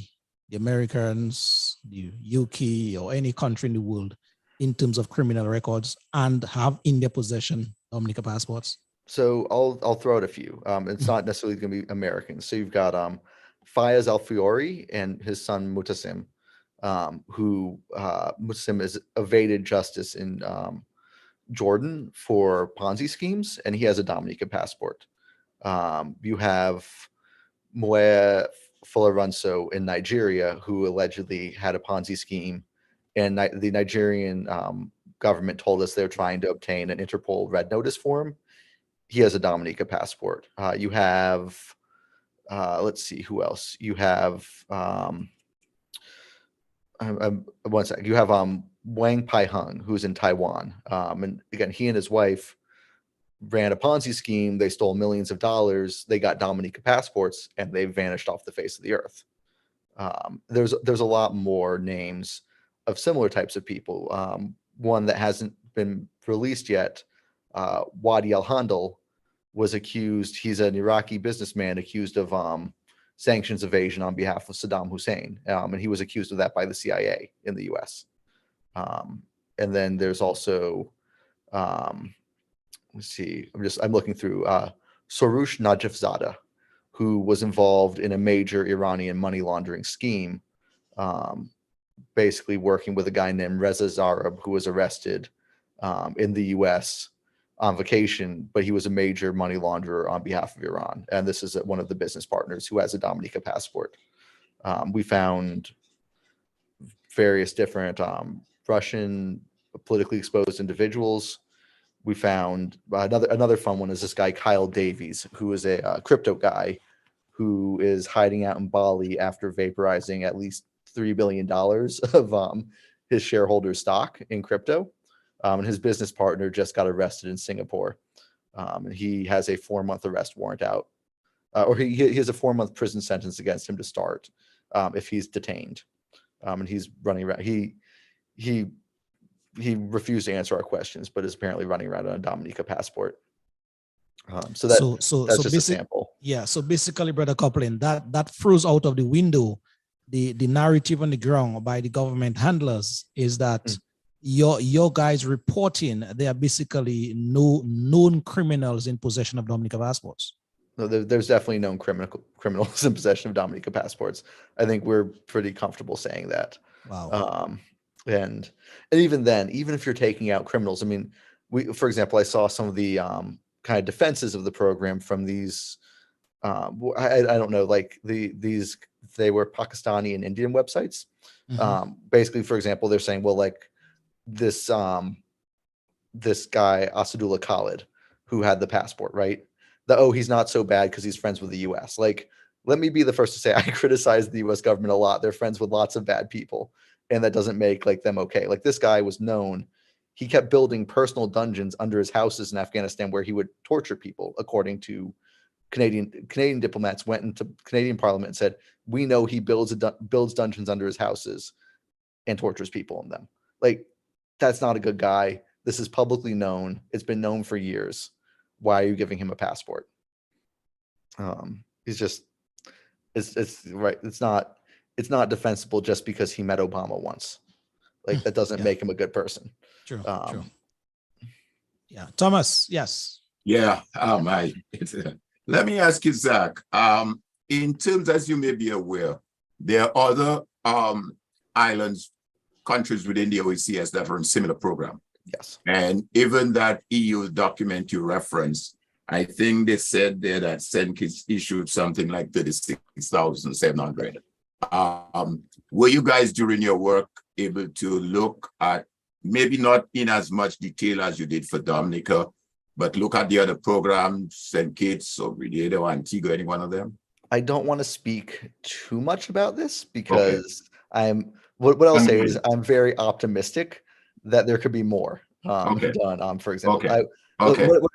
S2: the Americans, the UK, or any country in the world in terms of criminal records and have in their possession Dominica passports?
S4: So I'll throw out a few. It's not necessarily going to be Americans. So you've got Fayez Al-Fiori and his son Mutasim, who Mutasim has evaded justice in Jordan for Ponzi schemes, and he has a Dominica passport. You have Moe Folaranso in Nigeria, who allegedly had a Ponzi scheme, and the Nigerian government told us they're trying to obtain an Interpol red notice for him. He has a Dominica passport. You have, let's see, who else? You have, one second. You have Wang Pai-hung, who's in Taiwan. And again, he and his wife ran a Ponzi scheme. They stole millions of dollars. They got Dominica passports, and they vanished off the face of the earth. There's a lot more names of similar types of people. One that hasn't been released yet, Wadi al-Handal, was accused. He's an Iraqi businessman accused of sanctions evasion on behalf of Saddam Hussein, and he was accused of that by the CIA in the U.S. And then there's also, let's see, I'm looking through Soroush Najafzada, who was involved in a major Iranian money laundering scheme, basically working with a guy named Reza Zareb, who was arrested in the U.S. on vacation, but he was a major money launderer on behalf of Iran. And this is one of the business partners who has a Dominica passport. We found various different Russian politically exposed individuals. We found another fun one is this guy, Kyle Davies, who is a crypto guy who is hiding out in Bali after vaporizing at least $3 billion of his shareholders' stock in crypto. And his business partner just got arrested in Singapore. And he has a 4-month arrest warrant out, or he has a 4-month prison sentence against him to start if he's detained. And he's running around. He refused to answer our questions, but is apparently running around on a Dominica passport. So that's just a sample.
S2: Yeah. So basically, Brother Copeland, that throws out of the window the narrative on the ground by the government handlers is that your guys reporting they are basically known criminals in possession of Dominica passports.
S4: No, there's definitely known criminals in possession of Dominica passports. I think we're pretty comfortable saying that.
S2: Wow.
S4: And even then, even if you're taking out criminals, I mean, for example, I saw some of the kind of defenses of the program from these. I don't know, like they were Pakistani and Indian websites. Basically, for example, they're saying, well, like this guy Asadullah Khalid, who had the passport, right? He's not so bad because he's friends with the U.S. Like, let me be the first to say I criticize the U.S. government a lot. They're friends with lots of bad people, and that doesn't make like them okay. Like this guy was known. He kept building personal dungeons under his houses in Afghanistan where he would torture people, according to Canadian diplomats went into Canadian Parliament and said, we know he builds dungeons under his houses and tortures people in them. Like, that's not a good guy. This is publicly known. It's been known for years. Why are you giving him a passport? It's right. It's not defensible just because he met Obama once. Like that doesn't make him a good person.
S2: True. Yeah. Thomas. Yes.
S3: Yeah. Let me ask you, Zach. In terms, as you may be aware, there are other islands, countries within the OECS that run similar program.
S4: Yes.
S3: And even that EU document you referenced, I think they said there that Senkis issued something like 36,700. Were you guys during your work able to look at, maybe not in as much detail as you did for Dominica, but look at the other programs, St. Kitts or Grenada or Antigua, any one of them?
S4: I don't want to speak too much about this because what I'll say is I'm very optimistic that there could be more done. For example,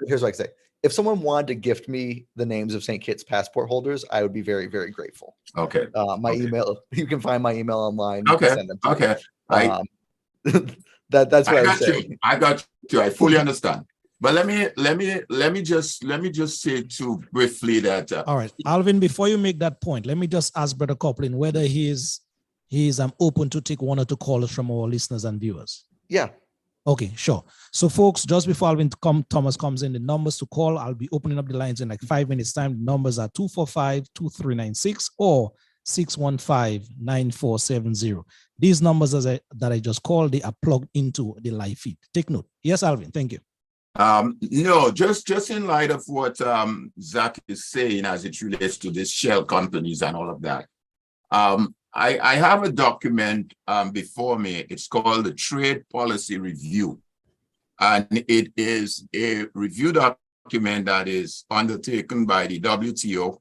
S4: here's what I say. If someone wanted to gift me the names of St. Kitts passport holders, I would be very, very grateful. My email, you can find my email online. You can send them to me. That's what I was saying.
S3: I got you. I fully understand. But let me just say too briefly that.
S2: All right, Alvin. Before you make that point, let me just ask Brother Copeland whether he is open to take 1 or 2 callers from our listeners and viewers.
S4: Yeah.
S2: Okay, sure. So, folks, just before Thomas comes in, the numbers to call, I'll be opening up the lines in like 5 minutes' time. The numbers are 245-2396 or 615-9470. These numbers that I just called, they are plugged into the live feed. Take note. Yes, Alvin, thank you.
S3: No, just in light of what Zach is saying as it relates to these shell companies and all of that. I have a document before me. It's called the Trade Policy Review. And it is a review document that is undertaken by the WTO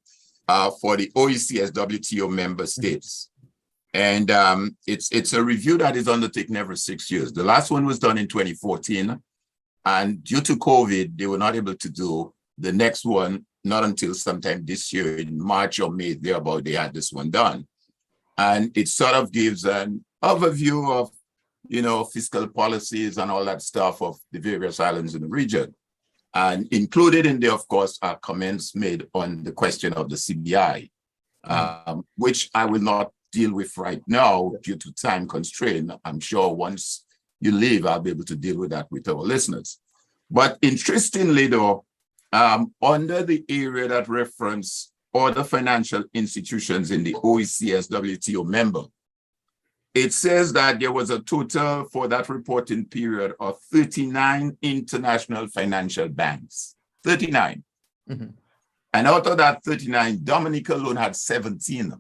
S3: for the OECS WTO member states. And it's a review that is undertaken every 6 years. The last one was done in 2014. And due to COVID, they were not able to do the next one, not until sometime this year in March or May, thereabout, they had this one done. And it sort of gives an overview of, fiscal policies and all that stuff of the various islands in the region. And included in there, of course, are comments made on the question of the CBI, which I will not deal with right now due to time constraint. I'm sure once you leave, I'll be able to deal with that with our listeners. But interestingly, though, under the area that reference other financial institutions in the OECS WTO member, it says that there was a total for that reporting period of 39 international financial banks. 39.
S4: Mm-hmm.
S3: And out of that 39, Dominica alone had 17.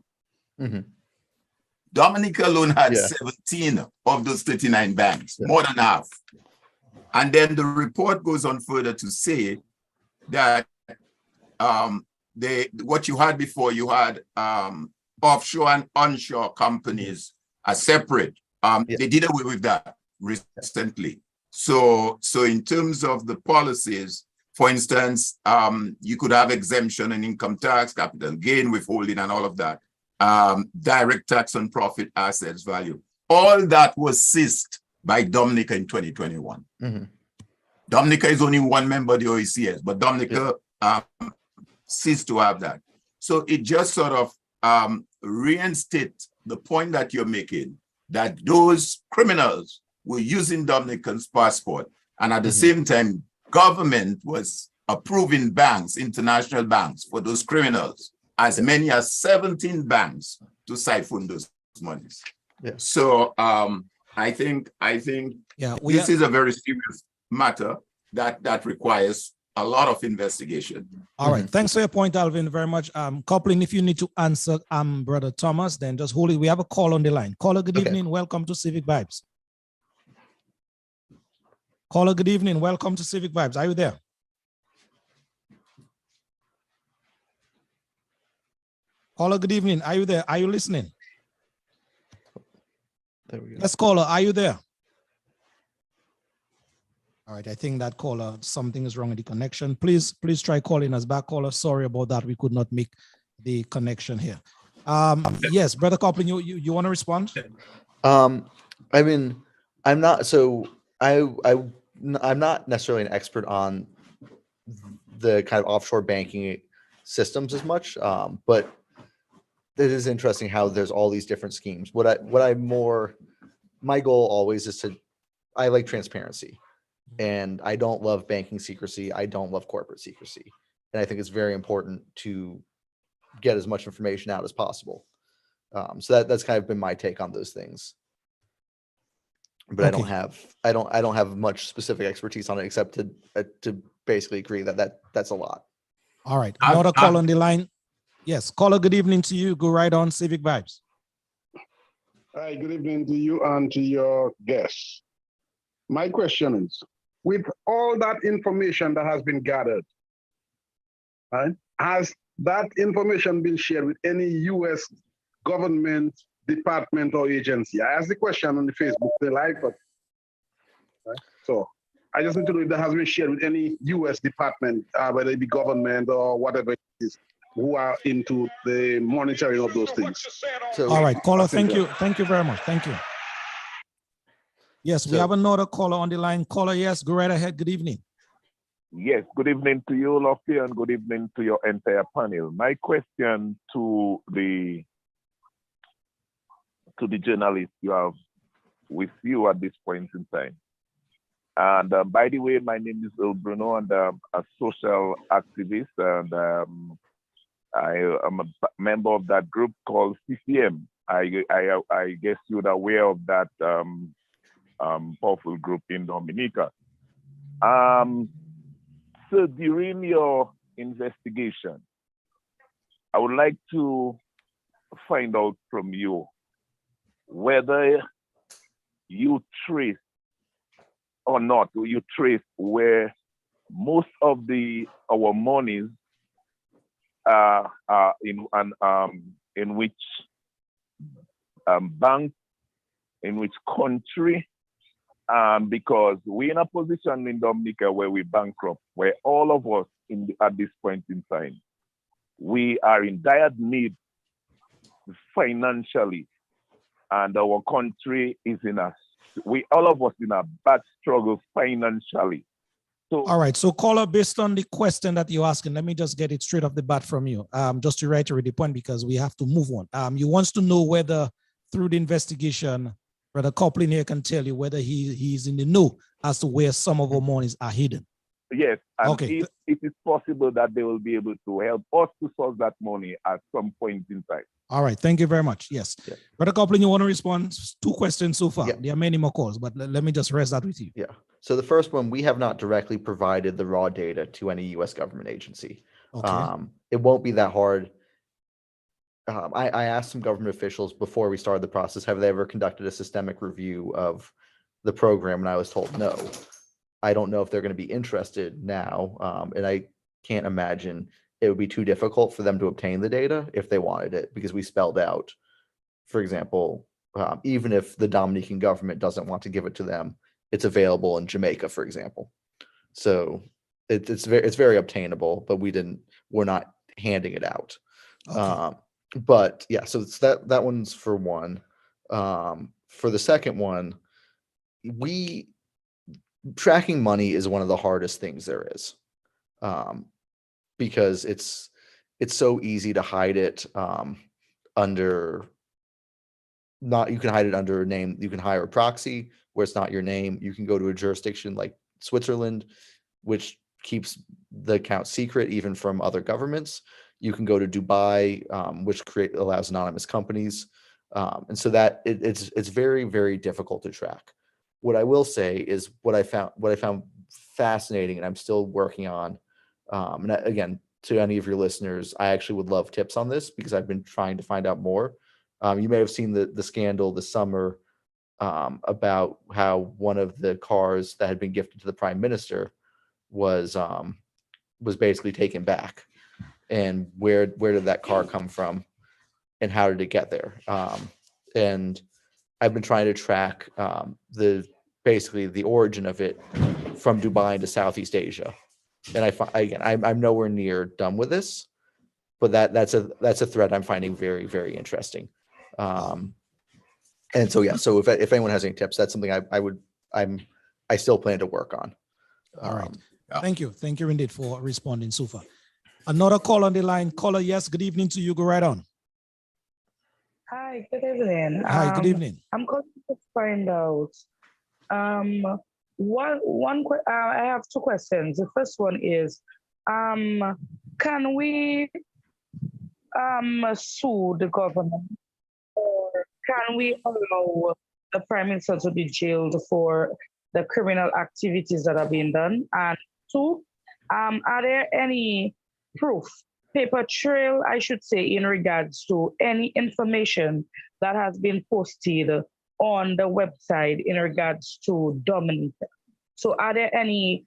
S4: Mm-hmm.
S3: Dominica alone had 17 of those 39 banks, more than half. And then the report goes on further to say that what you had before, you had offshore and onshore companies are separate. They did away with that recently. So in terms of the policies, for instance, you could have exemption in income tax, capital gain, withholding, and all of that. Direct tax on profit, assets, value. All that was ceased by Dominica in 2021.
S4: Mm-hmm.
S3: Dominica is only one member of the OECS, but Dominica ceased to have that. So it just sort of reinstates the point that you're making, that those criminals were using Dominican's passport, and at the same time, government was approving banks, international banks, for those criminals, as many as 17 banks to siphon those monies. So I think this is a very serious matter that requires a lot of investigation.
S2: All right. Thanks for your point, Alvin, very much. Coupling, if you need to answer Brother Thomas, then just hold it. We have a call on the line. Caller, good evening. Welcome to Civic Vibes. Caller, good evening. Welcome to Civic Vibes. Are you there? Caller, good evening. Are you there? Are you listening?
S4: There we go.
S2: Yes, caller, are you there? All right, I think that caller, something is wrong with the connection. Please try calling us back, caller. Sorry about that. We could not make the connection here. Yes, Brother Copeland, you want to respond?
S4: I mean, I'm not necessarily an expert on the kind of offshore banking systems as much, but it is interesting how there's all these different schemes. My goal always is I like transparency, and I don't love banking secrecy. I don't love corporate secrecy. And I think it's very important to get as much information out as possible. So that's kind of been my take on those things. But okay. I don't have much specific expertise on it, except to basically agree that that's a lot.
S2: All right. Another call on the line. Yes, caller, good evening to you. Go right on, Civic Vibes.
S5: Hi, good evening to you and to your guests. My question is, with all that information that has been gathered, right, has that information been shared with any U.S. government, department, or agency? I asked the question on the Facebook, the live, but right? So I just need to know if that has been shared with any U.S. department, whether it be government or whatever it is, who are into the monitoring of those things.
S2: So, all right, caller, thank you. Thank you very much. Thank you. Yes, we have another caller on the line. Caller, yes, go right ahead. Good evening.
S6: Yes, good evening to you, Lofty, and good evening to your entire panel. My question to the journalist you have with you at this point in time. And by the way, my name is Il Bruno, and I'm a social activist, and I am a member of that group called CCM. I guess you're aware of that powerful group in Dominica. So during your investigation, I would like to find out from you whether you trace or not, you trace where most of our monies in which bank, in which country, because we're in a position in Dominica where we bankrupt, where all of us at this point in time, we are in dire need financially, and our country is all of us in a bad struggle financially. So,
S2: all right, so caller, based on the question that you're asking, let me just get it straight off the bat from you, just to reiterate the point, because we have to move on. You want to know whether through the investigation, Brother Copeland here can tell you whether he's in the know as to where some of our monies are hidden.
S6: Yes, and
S2: Okay.
S6: if it is possible that they will be able to help us to source that money at some point in time.
S2: All right. Thank you very much. Yes.
S4: Yeah.
S2: Brother Copeland, you want to respond? 2 questions so far.
S4: Yeah.
S2: There are many more calls, but let me just rest that with you.
S4: Yeah. So the first one, we have not directly provided the raw data to any U.S. government agency.
S2: Okay.
S4: It won't be that hard. I asked some government officials before we started the process, have they ever conducted a systemic review of the program? And I was told no. I don't know if they're going to be interested now. And I can't imagine it would be too difficult for them to obtain the data if they wanted it, because we spelled out, for example, even if the Dominican government doesn't want to give it to them, it's available in Jamaica, for example. So it's very obtainable, but we're not handing it out.
S2: Okay.
S4: But yeah, so it's that one's for one. For the second one, tracking money is one of the hardest things there is, because it's so easy to hide it under. You can hide it under a name. You can hire a proxy where it's not your name. You can go to a jurisdiction like Switzerland, which keeps the account secret even from other governments. You can go to Dubai, which allows anonymous companies, and so that it's very, very difficult to track. What I will say is what I found fascinating, and I'm still working on. And again, to any of your listeners, I actually would love tips on this because I've been trying to find out more. You may have seen the scandal this summer about how one of the cars that had been gifted to the prime minister was basically taken back, and where did that car come from, and how did it get there? And I've been trying to track basically the origin of it from Dubai into Southeast Asia, and I'm nowhere near done with this, but that's a thread I'm finding very, very interesting. And so, yeah, so if anyone has any tips, that's something I still plan to work on.
S2: All right. Thank you indeed for responding so far. Another call on the line. Caller, yes, good evening to you. Go right on.
S7: Hi, good evening.
S2: Hi, good evening.
S7: I'm calling to find out. I have 2 questions. The first one is, can we sue the government, or can we allow the prime minister to be jailed for the criminal activities that are being done? And 2, are there any paper trail, I should say, in regards to any information that has been posted on the website in regards to Dominica? So are there any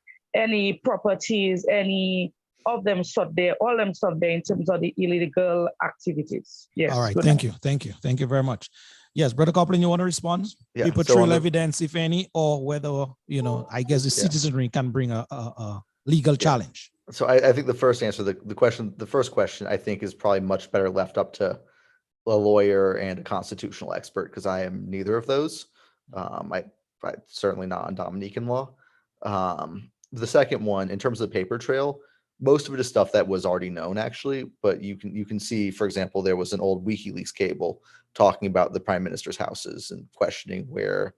S7: properties, any of them sought there, all them sought there in terms of the illegal activities? Yes.
S2: All right. Thank you very much. Yes, Brother Copeland, you want to respond?
S4: Yeah,
S2: Paper
S4: so
S2: trail evidence, if any, or whether, I guess the citizenry can bring a legal challenge.
S4: So I think the first answer, the first question, I think is probably much better left up to a lawyer and a constitutional expert, because I am neither of those. I certainly not on Dominican law. The second one, in terms of the paper trail, most of it is stuff that was already known, actually. But you can see, for example, there was an old WikiLeaks cable talking about the prime minister's houses and questioning where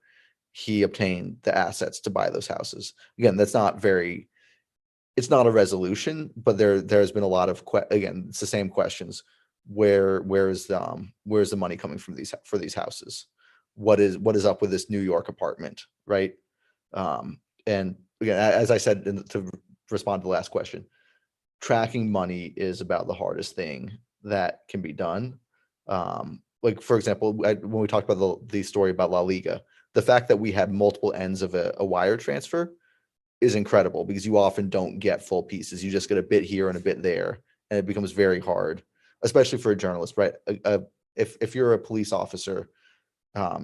S4: he obtained the assets to buy those houses. Again, it's not a resolution, but there's been a lot of again, it's the same questions. Where is the money coming from for these houses? What is up with this New York apartment, right? And again, as I said, to respond to the last question, tracking money is about the hardest thing that can be done. Like, for example, when we talked about the story about La Liga, the fact that we had multiple ends of a wire transfer is incredible, because you often don't get full pieces. You just get a bit here and a bit there, and it becomes very hard, especially for a journalist, right? If you're a police officer,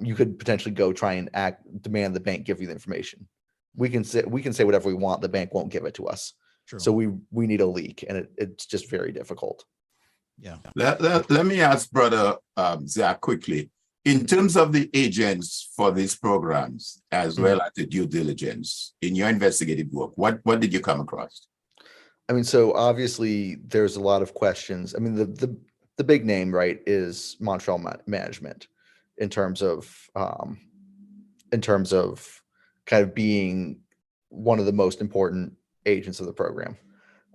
S4: you could potentially go try and demand the bank give you the information. We can say whatever we want. The bank won't give it to us.
S2: True.
S4: So we need a leak, and it's just very difficult.
S2: Yeah.
S3: Let me ask Brother Zach quickly. In terms of the agents for these programs, as well as the due diligence in your investigative work, what did you come across?
S4: I mean, so obviously there's a lot of questions. I mean, the big name, right, is Montreal Management in terms of in terms of kind of being one of the most important agents of the program.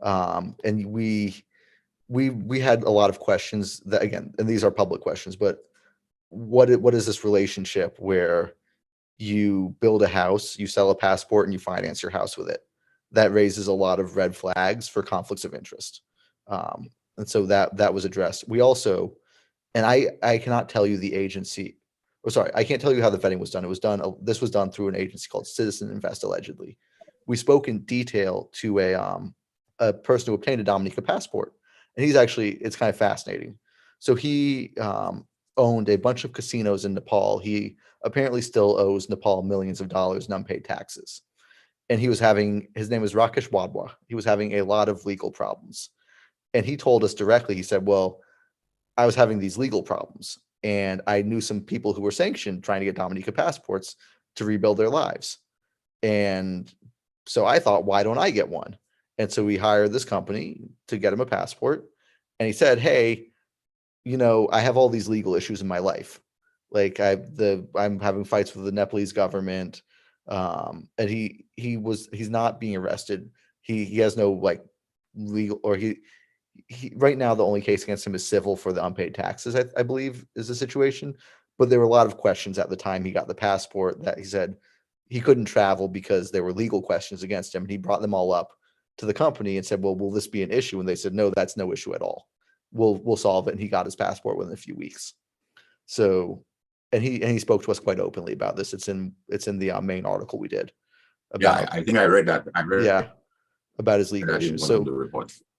S4: And we had a lot of questions that, again, and these are public questions, but what is this relationship where you build a house, you sell a passport, and you finance your house with it? That raises a lot of red flags for conflicts of interest. And so that was addressed. We also, and I cannot tell you the agency, or sorry, I can't tell you how the vetting was done. This was done through an agency called Citizen Invest, allegedly. We spoke in detail to a person who obtained a Dominica passport, and it's kind of fascinating. So he owned a bunch of casinos in Nepal. He apparently still owes Nepal millions of dollars in unpaid taxes. And his name was Rakesh Wadhwa. He was having a lot of legal problems. And he told us directly, he said, well, I was having these legal problems, and I knew some people who were sanctioned trying to get Dominica passports to rebuild their lives. And so I thought, why don't I get one? And so we hired this company to get him a passport. And he said, hey, I have all these legal issues in my life. Like I'm having fights with the Nepalese government. And he's not being arrested. He has no like legal, or he right now the only case against him is civil for the unpaid taxes, I believe is the situation. But there were a lot of questions at the time he got the passport that he said he couldn't travel because there were legal questions against him. And he brought them all up to the company and said, well, will this be an issue? And they said, no, that's no issue at all. We'll solve it. And he got his passport within a few weeks. So, and he spoke to us quite openly about this. It's in the main article we did about.
S3: I think I read that.
S4: About his legal issues. So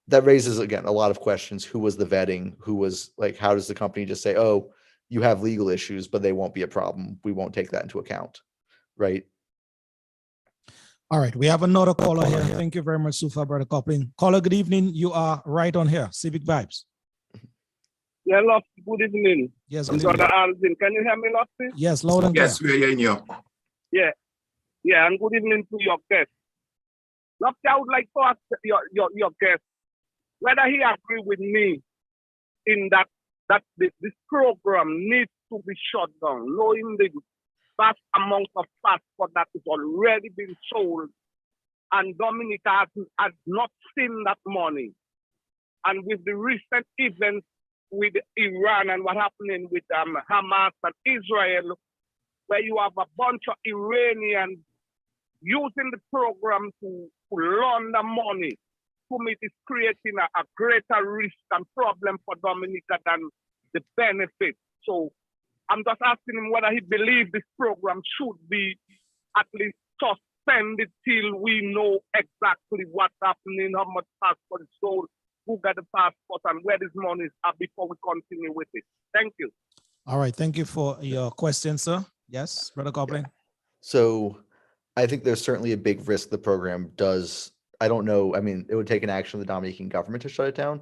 S4: that raises, again, a lot of questions. Who was the vetting? Who was like, how does the company just say, oh, you have legal issues, but they won't be a problem. We won't take that into account. Right.
S2: All right. We have another caller here. Thank you very much, Sufa, Brother Coplin. Caller, good evening. You are right on here. Civic Vibes.
S8: Yeah, Lofty, good evening.
S2: Yes,
S8: good evening. Can you hear me, Lofty?
S2: Yes, loud and clear.
S3: Yes, we're hearing you.
S8: Yeah, and good evening to your guest. Lofty, I would like to ask your guest whether he agree with me in that this program needs to be shut down, knowing the vast amount of passport that is already been sold, and Dominica has not seen that money. And with the recent events with Iran and what happening with Hamas and Israel, where you have a bunch of Iranians using the program to launder money, to me, it is creating a greater risk and problem for Dominica than the benefit. So I'm just asking him whether he believes this program should be at least suspended till we know exactly what's happening, how much passport is sold, who got the passport, and where these monies are before we continue with it. Thank you.
S2: All right. Thank you for your question, sir. Yes, Brother Coplin.
S4: Yeah. So I think there's certainly a big risk the program does. I don't know. I mean, it would take an action of the Dominican government to shut it down.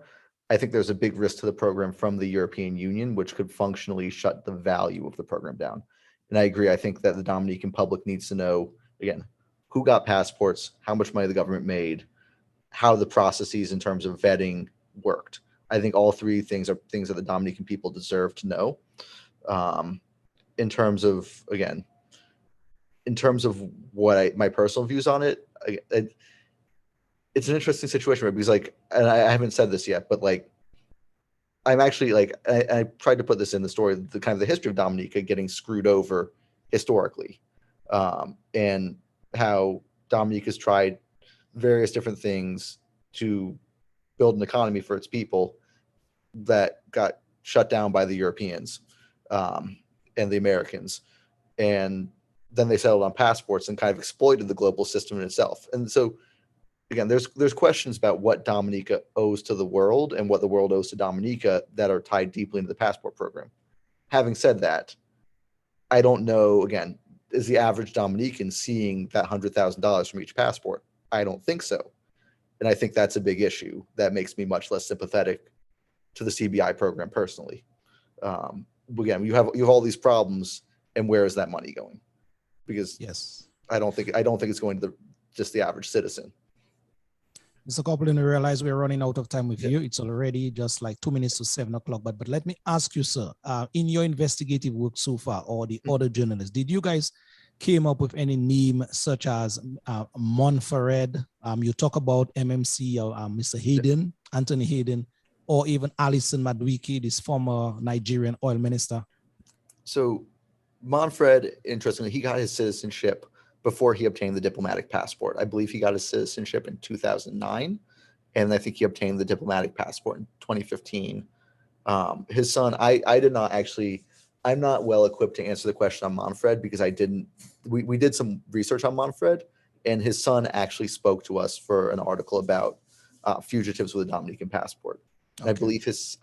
S4: I think there's a big risk to the program from the European Union, which could functionally shut the value of the program down. And I agree. I think that the Dominican public needs to know, again, who got passports, how much money the government made, how the processes in terms of vetting worked. I think all three things are things that the Dominican people deserve to know. In terms of, again, in terms of what my personal views on it, it's an interesting situation, right? Because like, and I haven't said this yet, but like, I'm actually like, I tried to put this in the story, the kind of the history of Dominica getting screwed over historically, and how Dominica's tried various different things to build an economy for its people that got shut down by the Europeans and the Americans. And then they settled on passports and kind of exploited the global system in itself. And so, again, there's questions about what Dominica owes to the world and what the world owes to Dominica that are tied deeply into the passport program. Having said that, I don't know, again, is the average Dominican seeing that $100,000 from each passport? I don't think so. And I think that's a big issue that makes me much less sympathetic to the CBI program personally. Again, you have all these problems, and where is that money going? Because
S2: yes,
S4: I don't think it's going to just the average citizen.
S2: Mr. Coplin, I realize we're running out of time with you. It's already just like 2 minutes to 7 o'clock. But let me ask you, sir, in your investigative work so far, or the other journalists, did you guys came up with any name such as Monfared. You talk about MMC or Mr. Hayden, Anthony Hayden, or even Alison Madwiki, this former Nigerian oil minister.
S4: So Monfred, interestingly, he got his citizenship before he obtained the diplomatic passport. I believe he got his citizenship in 2009, and I think he obtained the diplomatic passport in 2015. His son, I did not actually, I'm not well equipped to answer the question on Monfred because we did some research on Monfred, and his son actually spoke to us for an article about fugitives with a Dominican passport. Okay. I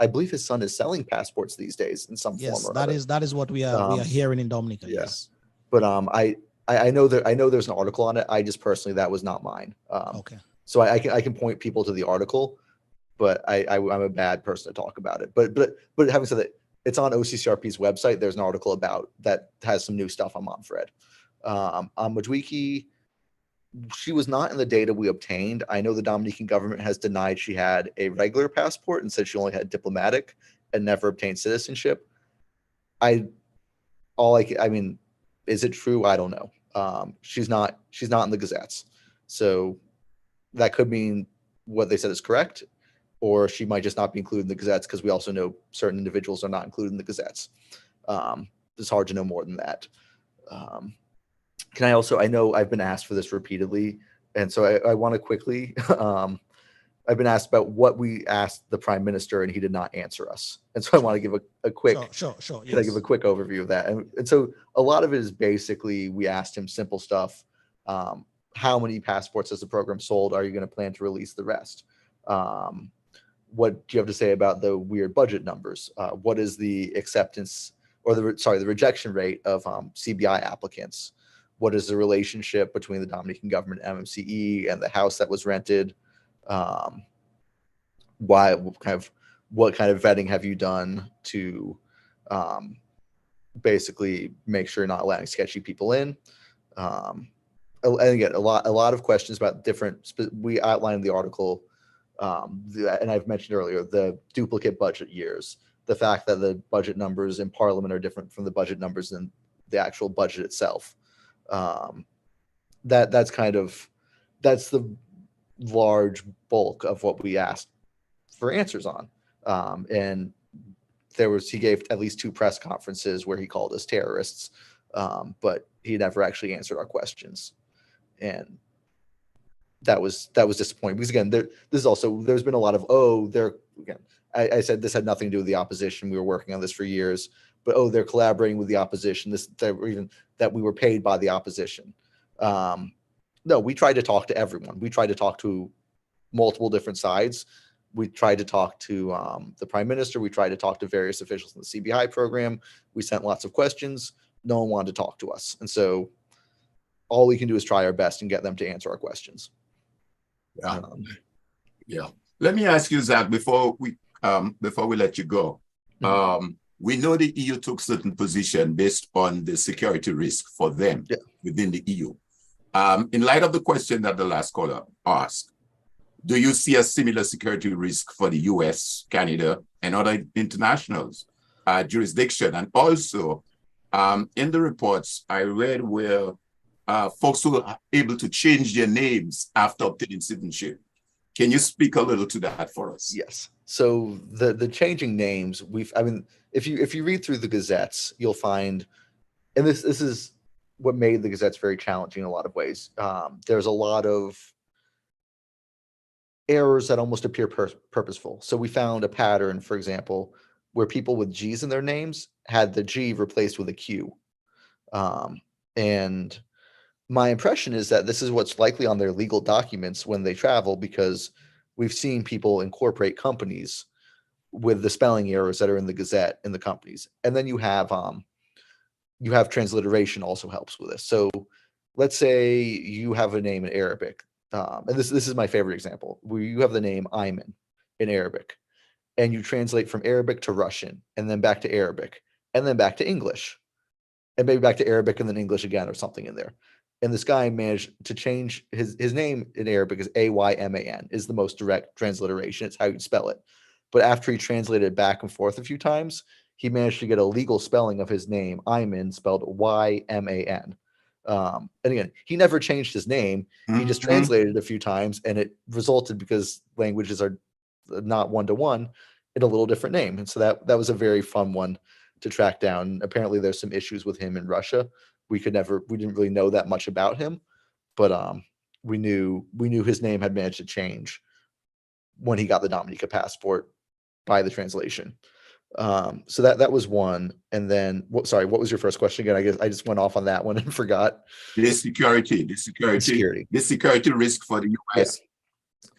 S4: believe his son is selling passports these days in some form or other.
S2: That is what we are hearing in Dominica. Yeah. Yes.
S4: But I know there's an article on it. I just personally, that was not mine.
S2: Okay.
S4: So I can point people to the article, but I'm a bad person to talk about it. But having said that, it's on OCCRP's website. There's an article about that has some new stuff on Monfred. On Madwiki, she was not in the data we obtained. I know the Dominican government has denied she had a regular passport and said she only had diplomatic and never obtained citizenship. I mean, is it true? I don't know. She's not in the gazettes. So that could mean what they said is correct, or she might just not be included in the gazettes because we also know certain individuals are not included in the gazettes. It's hard to know more than that. I know I've been asked for this repeatedly, and so I want to quickly, I've been asked about what we asked the prime minister, and he did not answer us. And so I want to give a quick,
S2: sure.
S4: Can I give a quick overview of that? And so a lot of it is basically, we asked him simple stuff. How many passports has the program sold? Are you going to plan to release the rest? What do you have to say about the weird budget numbers? What is the acceptance or the rejection rate of CBI applicants? What is the relationship between the Dominican government and MMCE and the house that was rented? What kind of vetting have you done to basically make sure you're not allowing sketchy people in? And again, a lot of questions about different. We outlined in the article, and I've mentioned earlier, the duplicate budget years, the fact that the budget numbers in Parliament are different from the budget numbers in the actual budget itself. That's the large bulk of what we asked for answers on. And he gave at least 2 press conferences where he called us terrorists, but he never actually answered our questions. And that was disappointing because again, there's been a lot of, I said this had nothing to do with the opposition. We were working on this for years, but they're collaborating with the opposition. That we were paid by the opposition. No, we tried to talk to everyone. We tried to talk to multiple different sides. We tried to talk to the prime minister. We tried to talk to various officials in the CBI program. We sent lots of questions. No one wanted to talk to us. And so all we can do is try our best and get them to answer our questions.
S3: Yeah. Let me ask you, Zach, before we let you go. We know the EU took certain position based on the security risk for them within the EU. In light of the question that the last caller asked, do you see a similar security risk for the US, Canada, and other internationals jurisdiction? And also, in the reports I read where folks who are able to change their names after obtaining citizenship. Can you speak a little to that for us?
S4: Yes. So the changing names, if you read through the gazettes, you'll find, and this is what made the gazettes very challenging in a lot of ways. There's a lot of errors that almost appear purposeful. So we found a pattern, for example, where people with G's in their names had the G replaced with a Q. And my impression is that this is what's likely on their legal documents when they travel, because we've seen people incorporate companies with the spelling errors that are in the Gazette in the companies. And then you have transliteration also helps with this. So let's say you have a name in Arabic. And this is my favorite example, where you have the name Ayman in Arabic, and you translate from Arabic to Russian, and then back to Arabic, and then back to English, and maybe back to Arabic and then English again or something in there. And this guy managed to change his name in Arabic is Ayman, is the most direct transliteration. It's how you spell it. But after he translated it back and forth a few times, he managed to get a legal spelling of his name, Ayman, spelled Yman. And again, he never changed his name. He just translated it a few times, and it resulted, because languages are not one-to-one, in a little different name. And so that was a very fun one to track down. Apparently there's some issues with him in Russia. We didn't really know that much about him, but we knew his name had managed to change when he got the Dominica passport by the translation. So that was one. And then sorry, what was your first question again? I guess I just went off on that one and forgot.
S3: The security risk for the US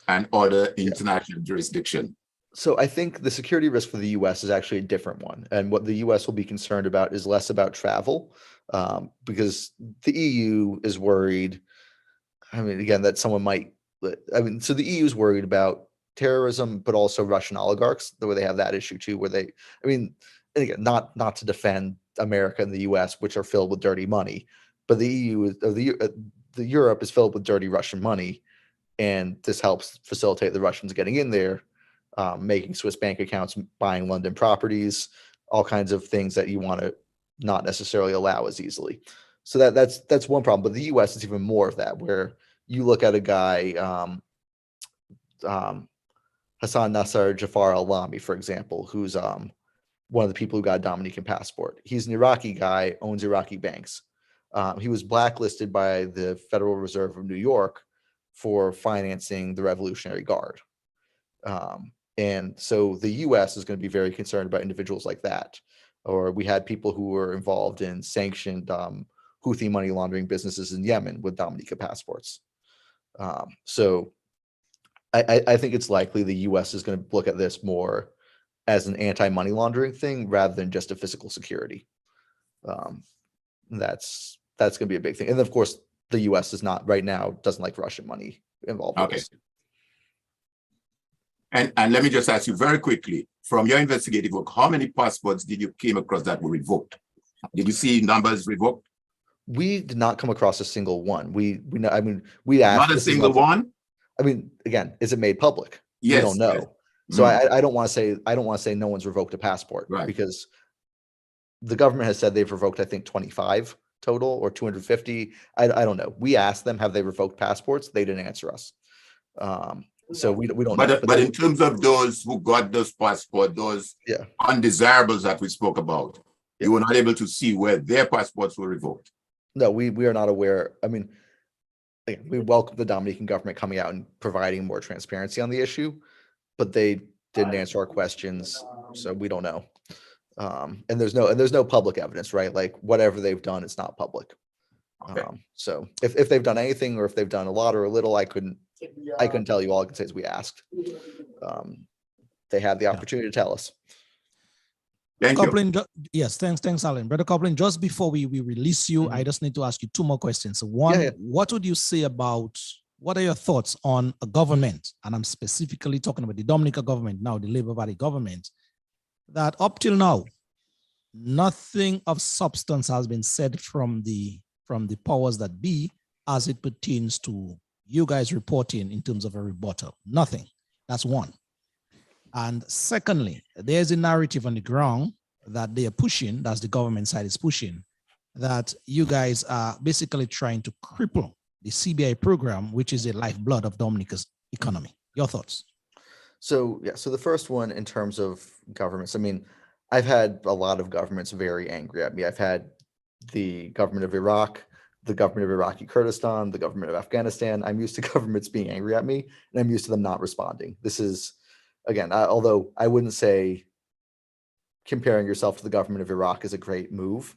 S3: and other international jurisdiction.
S4: So I think the security risk for the US is actually a different one. And what the US will be concerned about is less about travel, because the EU is worried. I mean, again, that someone might, so the EU is worried about terrorism, but also Russian oligarchs, the way they have that issue too, where and again, not to defend America and the US, which are filled with dirty money, but the EU, the Europe is filled with dirty Russian money. And this helps facilitate the Russians getting in there, making Swiss bank accounts, buying London properties, all kinds of things that you want to not necessarily allow as easily. So that's one problem. But the US is even more of that, where you look at a guy, Hassan Nasser Jafar al-Lami, for example, who's one of the people who got a Dominican passport. He's an Iraqi guy, owns Iraqi banks. He was blacklisted by the Federal Reserve of New York for financing the Revolutionary Guard. And so the US is going to be very concerned about individuals like that. Or we had people who were involved in sanctioned Houthi money laundering businesses in Yemen with Dominica passports. So I think it's likely the US is going to look at this more as an anti-money laundering thing rather than just a physical security. That's going to be a big thing. And of course, the US is not right now, doesn't like Russian money involved.
S3: Okay. And let me just ask you very quickly, from your investigative work, how many passports did you came across that were revoked? Did you see numbers revoked?
S4: We did not come across a single one. We asked.
S3: Not a single one?
S4: I mean, again, is it made public?
S3: Yes.
S4: We don't know. Yes. So I don't want to say no one's revoked a passport,
S3: right,
S4: because the government has said they've revoked, I think, 25 total or 250. I don't know. We asked them, have they revoked passports? They didn't answer us. So we don't know.
S3: But in terms of those who got those passports, those undesirables that we spoke about, you were not able to see where their passports were revoked.
S4: No, we are not aware. I mean, again, we welcome the Dominican government coming out and providing more transparency on the issue, but they didn't answer our questions, so we don't know. And there's no public evidence, right? Like whatever they've done, it's not public.
S3: Okay.
S4: So if they've done anything, or if they've done a lot or a little, I couldn't tell you. All I can say is we asked. They had the opportunity to tell us.
S3: Thank
S2: Copeland, yes, thanks, Alan. Brother Copeland, just before we release you, I just need to ask you two more questions. So one, what would you say about, what are your thoughts on a government, and I'm specifically talking about the Dominica government now, the Labour Party government, that up till now, nothing of substance has been said from the powers that be as it pertains to you guys reporting in terms of a rebuttal. Nothing. That's one. And secondly, there's a narrative on the ground that they are pushing, that's the government side is pushing, that you guys are basically trying to cripple the CBI program, which is the lifeblood of Dominica's economy. Your thoughts? So
S4: the first one, in terms of governments, I mean, I've had a lot of governments very angry at me. I've had the government of Iraq, the government of Iraqi Kurdistan, the government of Afghanistan. I'm used to governments being angry at me, and I'm used to them not responding. This is, again, although I wouldn't say comparing yourself to the government of Iraq is a great move.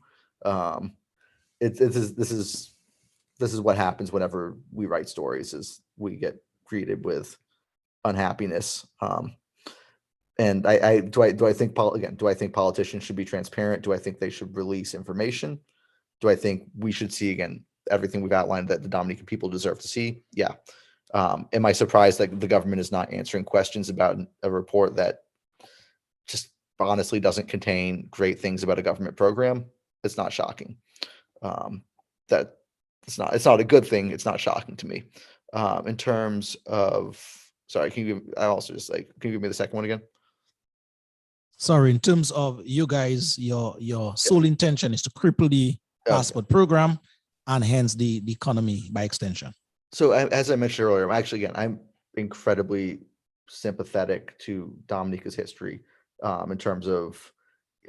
S4: This is what happens whenever we write stories, is we get greeted with unhappiness. And do I think politicians should be transparent? Do I think they should release information? Do I think we should see, again, everything we've outlined that the Dominican people deserve to see? Yeah. Am I surprised that the government is not answering questions about a report that just honestly doesn't contain great things about a government program? It's not shocking. That it's not a good thing. It's not shocking to me. In terms of, sorry, can you give me the second one again?
S2: Sorry, in terms of you guys, your sole intention is to cripple the passport program. and hence the economy by extension.
S4: So as I mentioned earlier, I'm incredibly sympathetic to Dominica's history in terms of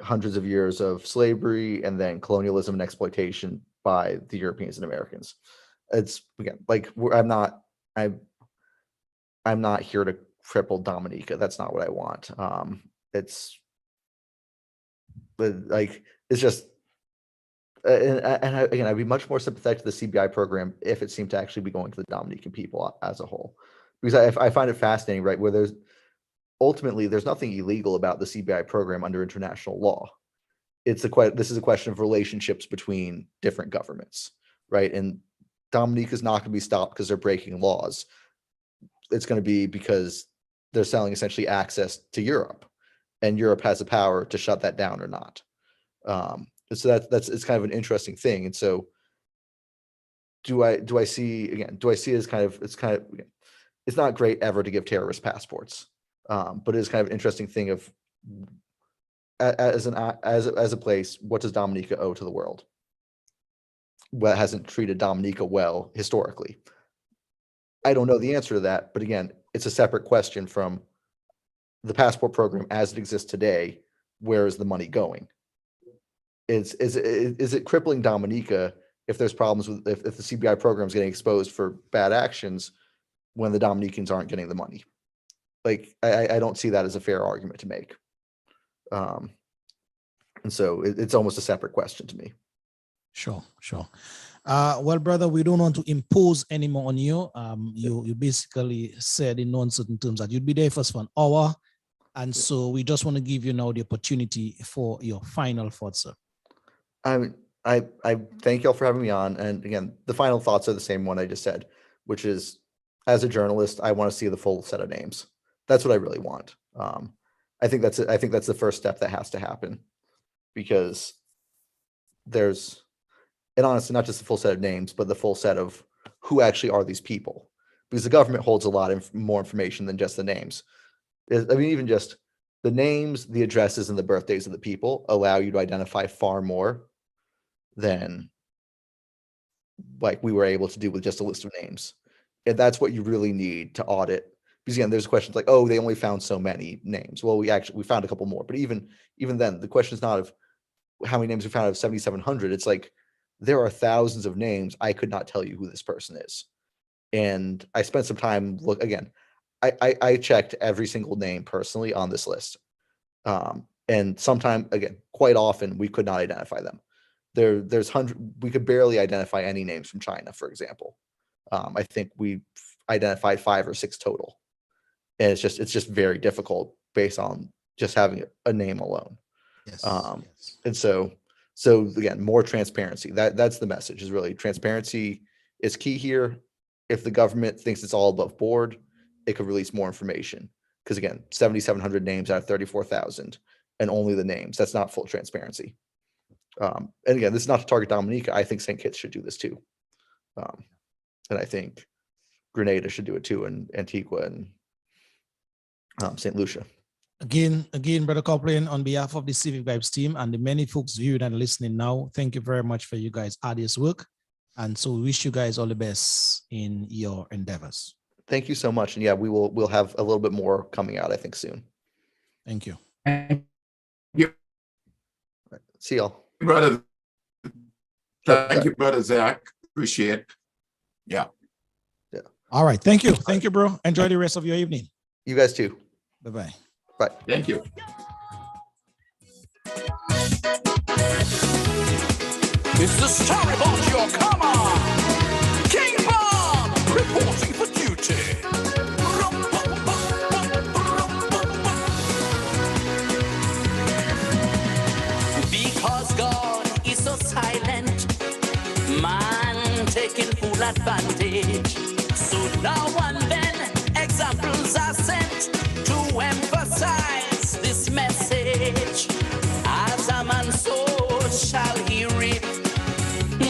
S4: hundreds of years of slavery and then colonialism and exploitation by the Europeans and Americans. It's again, like I'm not here to cripple Dominica. That's not what I want. It's just, again, I'd be much more sympathetic to the CBI program if it seemed to actually be going to the Dominican people as a whole, because I find it fascinating, right? Where there's nothing illegal about the CBI program under international law. This is a question of relationships between different governments, right? And Dominica is not going to be stopped because they're breaking laws. It's going to be because they're selling essentially access to Europe, and Europe has the power to shut that down or not. So it's kind of an interesting thing. And so do I see it as it's not great ever to give terrorist passports, but it is kind of an interesting thing of as a place, what does Dominica owe to the world? Well, it hasn't treated Dominica well historically. I don't know the answer to that, but again, it's a separate question from the passport program as it exists today. Where is the money going? Is it crippling Dominica if there's problems with if the CBI program is getting exposed for bad actions when the Dominicans aren't getting the money? Like I don't see that as a fair argument to make. And so it's almost a separate question to me.
S2: Sure. Well, brother, we don't want to impose any more on you. You basically said in no uncertain terms that you'd be there for us for an hour. And so we just want to give you now the opportunity for your final thoughts, sir.
S4: I thank y'all for having me on. And again, the final thoughts are the same one I just said, which is, as a journalist, I want to see the full set of names. That's what I really want. I think that's the first step that has to happen, because and honestly, not just the full set of names, but the full set of who actually are these people, because the government holds a lot of more information than just the names. I mean, even just the names, the addresses, and the birthdays of the people allow you to identify far more than like we were able to do with just a list of names. And that's what you really need to audit. Because again, there's questions like, oh, they only found so many names. Well, we found a couple more, but even then, the question is not of how many names we found out of 7,700. It's like, there are thousands of names. I could not tell you who this person is. And I spent some time I checked every single name personally on this list. And sometimes, again, quite often we could not identify them. We could barely identify any names from China, for example. I think we identified 5 or 6 total. And it's just very difficult based on just having a name alone.
S2: Yes.
S4: And so again, more transparency. That's the message, is really transparency is key here. If the government thinks it's all above board, it could release more information. Because again, 7,700 names out of 34,000 and only the names. That's not full transparency. And again, this is not to target Dominica. I think St. Kitts should do this too. And I think Grenada should do it too, and Antigua and St. Lucia.
S2: Again, Brother Copeland, on behalf of the Civic Vibes team and the many folks viewing and listening now, thank you very much for you guys' arduous work. And so we wish you guys all the best in your endeavors.
S4: Thank you so much. And yeah, we'll have a little bit more coming out, I think, soon.
S2: Thank you.
S3: Thank you.
S4: Right. See y'all.
S3: Brother. Thank you, Brother Zach. Appreciate it. Yeah.
S2: All right. Thank you. Thank you, bro. Enjoy the rest of your evening.
S4: You guys too.
S2: Bye-bye.
S4: Bye.
S3: Thank you.
S1: It's the story about your karma. King Bomb reporting for duty. Because God is so silent, man taking full advantage. So now and then examples are sent to emphasize this message. As a man so shall he reap,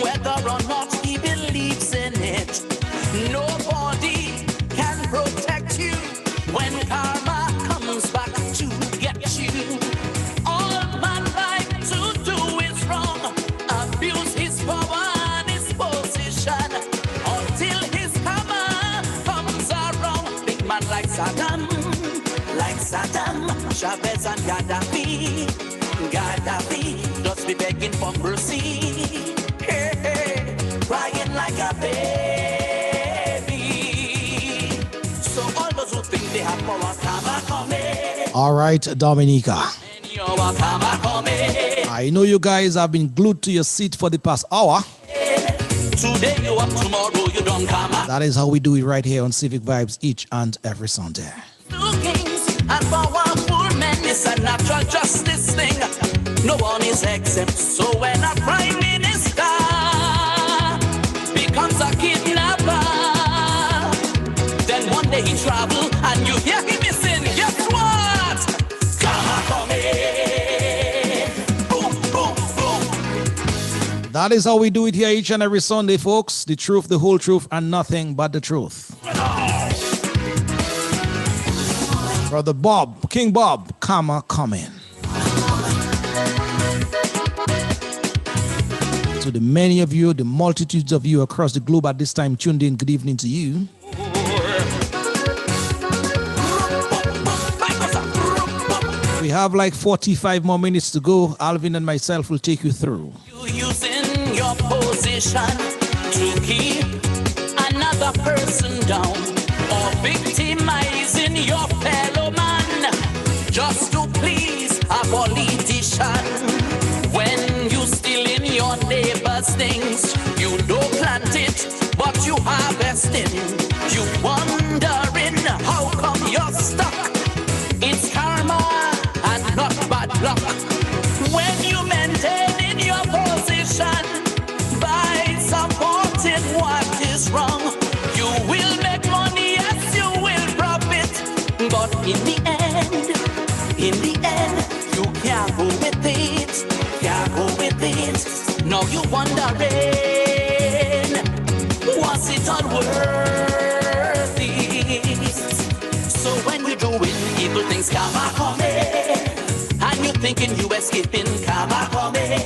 S1: whether or not he believes in it. Nobody can protect you when karma comes back to get you. All man like to do is wrong, abuse his power and his position. Saddam, Chavez and Gaddafi. Gaddafi just be begging for mercy. Hey, hey, crying like a baby. So all those who think they have power, come.
S2: All right, Dominica. I know you guys have been glued to your seat for the past hour.
S1: Today you up, tomorrow you don't come.
S2: That is how we do it right here on Civic Vibes each and every Sunday.
S1: Kings and powerful men, it's a natural justice thing. No one is exempt. So when a prime minister becomes a kidnapper, then one day he travel and you hear him missing. Guess what? Come in. Boom, boom, boom.
S2: That is how we do it here each and every Sunday, folks. The truth, the whole truth, and nothing but the truth. Brother Bob, King Bob, come in. To the many of you, the multitudes of you across the globe at this time tuned in, good evening to you. We have like 45 more minutes to go. Alvin and myself will take you through.
S1: You using your position to keep another person down or victimizing your fellow man just to please a politician. When you steal in your neighbor's things, you don't plant it, but you harvest it. You wondering how come you're stuck. It's karma and not bad luck. When you maintain in your position by supporting what is wrong, you will make money, yes, you will profit. But in the end, you can't go with it. Can't go with it. Now you wondering, was it all worth it? So when you're doing evil things, karma coming, and you're thinking you escaping, karma coming.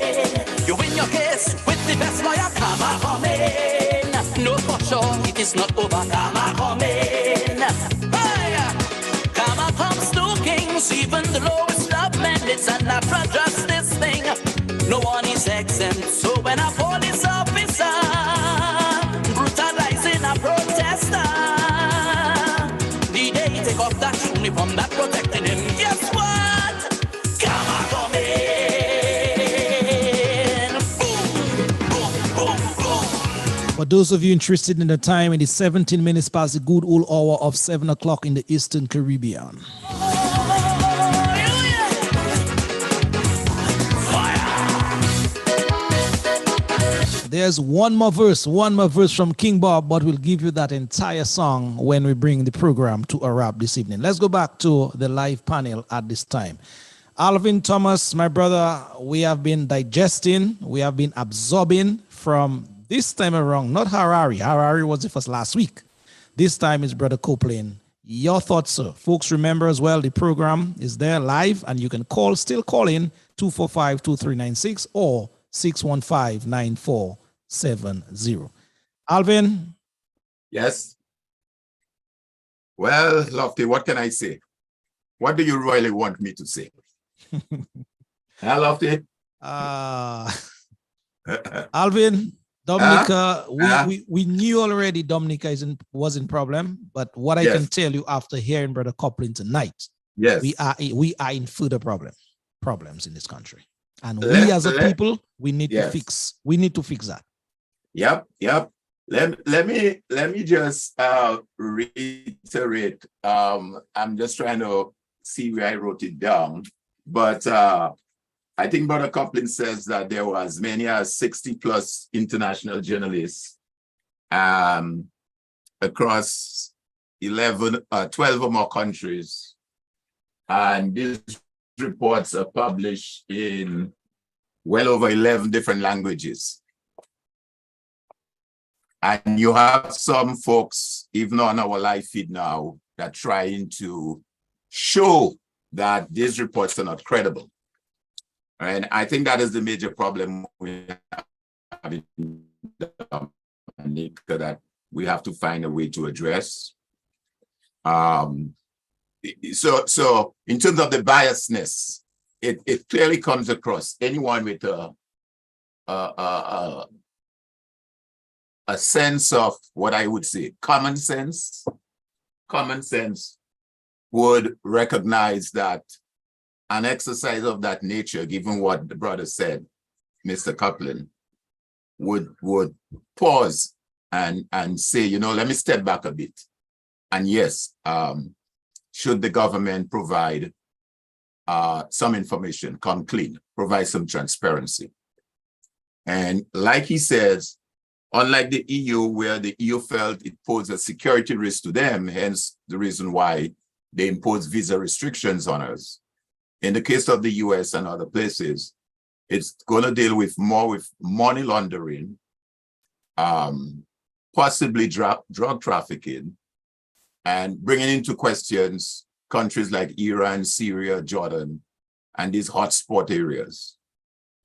S1: You win your case with the best lawyer, karma coming. No, for sure, it is not over, karma coming. Hey, karma comes to kings, even the lowest of men. It's a natural justice thing. No one is exempt. So when a police officer brutalizing a protester, the day he take off that uniform that protected him, guess what? Karma coming. Boom, boom, boom, boom.
S2: For those of you interested in the time, it is 17 minutes past the good old hour of 7 o'clock in the Eastern Caribbean. There's one more verse from King Bob, but we'll give you that entire song when we bring the program to a wrap this evening. Let's go back to the live panel at this time. Alvin Thomas, my brother, we have been digesting, we have been absorbing from this time around, not Harari. Harari was with us last week. This time is Brother Copeland. Your thoughts, sir. Folks, remember as well, the program is there live, and you can still call in 245-2396 or 615-9470. Alvin?
S3: Yes. Well, Lofty, what can I say? What do you really want me to say? Huh, Lofty?
S2: Alvin, Dominica, we knew already Dominica wasn't problem, but what I can tell you after hearing Brother Copeland tonight, we are in further problems in this country. And we as a people, we need to fix that. Yep.
S3: Let me just reiterate. I'm just trying to see where I wrote it down. But I think Brother Copeland says that there were as many as 60 plus international journalists across 12 or more countries. And these reports are published in well over 11 different languages. And you have some folks, even on our live feed now, that are trying to show that these reports are not credible. And I think that is the major problem we have in Dominica that we have to find a way to address. So in terms of the biasness, it clearly comes across. Anyone with a sense of what I would say common sense would recognize that an exercise of that nature, given what the brother said, Mr. Copeland, would pause and say, let me step back a bit. And yes, should the government provide some information, come clean, provide some transparency. And like he says, unlike the EU, where the EU felt it posed a security risk to them, hence the reason why they imposed visa restrictions on us. In the case of the US and other places, it's going to deal with more with money laundering, possibly drug trafficking, and bringing into questions countries like Iran, Syria, Jordan, and these hotspot areas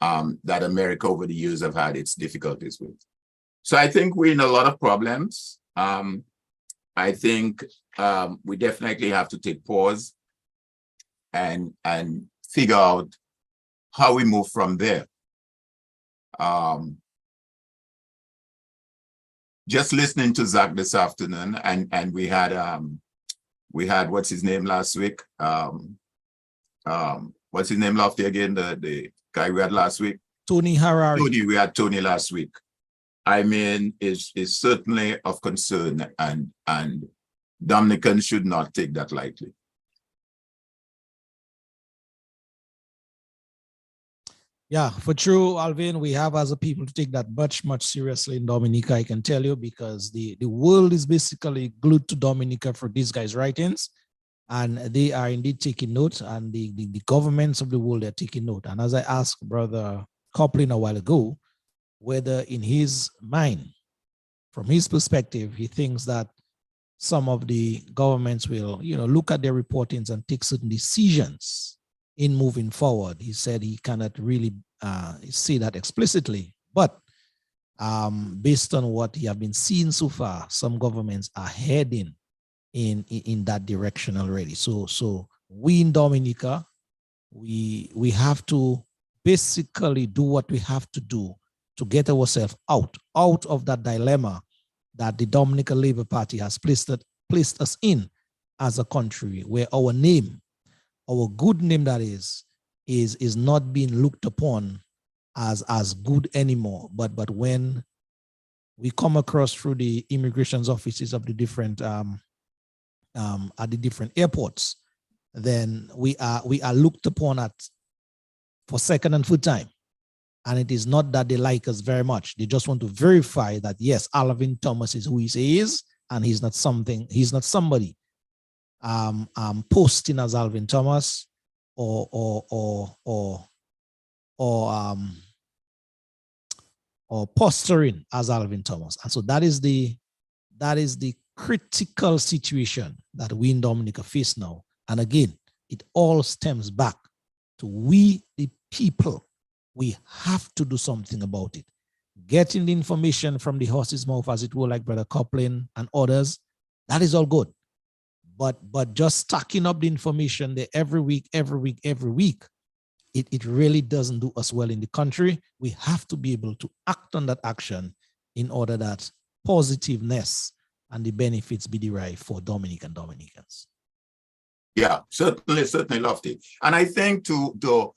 S3: that America over the years have had its difficulties with. So I think we're in a lot of problems. I think we definitely have to take pause and figure out how we move from there. Just listening to Zach this afternoon, and we had what's his name last week? What's his name last again? The guy we had last week?
S2: Tony Harari.
S3: We had Tony last week. I mean, is certainly of concern, and Dominicans should not take that lightly.
S2: Yeah, for true, Alvin, we have as a people to take that much seriously in Dominica, I can tell you, because the world is basically glued to Dominica for these guys' writings, and they are indeed taking note, and the governments of the world are taking note. And as I asked Brother Copeland a while ago, whether in his mind, from his perspective, he thinks that some of the governments will, look at their reportings and take certain decisions in moving forward. He said he cannot really say that explicitly, but based on what he have been seeing so far, some governments are heading in that direction already. So we in Dominica, we have to basically do what we have to do to get ourselves out of that dilemma that the Dominican Labour Party has placed us in as a country, where our name, our good name that is not being looked upon as good anymore. But when we come across through the immigration offices of the different at the different airports, then we are looked upon for second and third time. And it is not that they like us very much. They just want to verify that, yes, Alvin Thomas is who he says, and he's not somebody posting as Alvin Thomas or posturing as Alvin Thomas. And so that is the critical situation that we in Dominica face now. And again, it all stems back to we, the people. We have to do something about it. Getting the information from the horse's mouth, as it were, like Brother Copeland and others, that is all good. But just stacking up the information there every week, it really doesn't do us well in the country. We have to be able to act on that action in order that positiveness and the benefits be derived for Dominicans.
S3: Yeah, certainly loved it. And I think to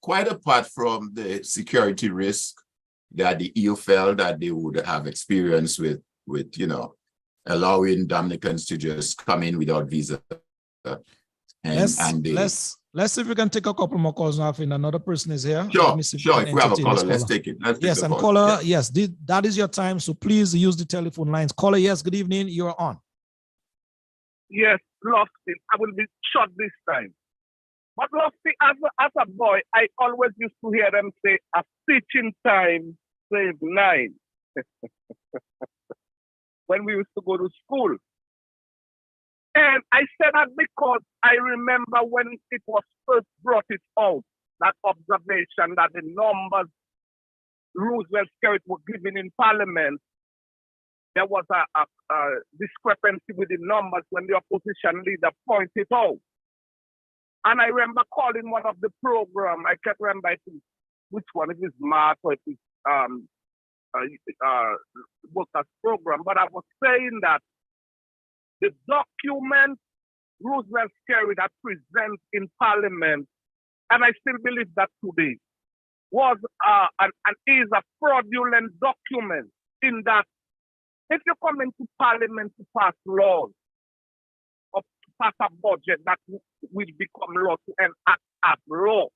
S3: quite apart from the security risk that the EU felt that they would have experience with allowing Dominicans to just come in without visa.
S2: Let's see if we can take a couple more calls now. If another person is here.
S3: Sure. If we have a caller, let's take it.
S2: Yes, and caller, yes, that is your time. So please use the telephone lines. Caller, yes, good evening. You're on.
S8: Yes, Lofty, I will be short this time. But Lofty, as a boy, I always used to hear them say, a stitch in time saves 9. When we used to go to school. And I said that because I remember when it was first brought it out, that observation that the numbers Roosevelt Skerritt were given in Parliament, there was a discrepancy with the numbers when the opposition leader pointed out. And I remember calling one of the program, I can't remember which one, if it's March or if it's workers program, but I was saying that the document Roosevelt Scary that presents in Parliament, and I still believe that today, was and is a fraudulent document in that if you come into Parliament to pass laws or to pass a budget that will become law to enact as law,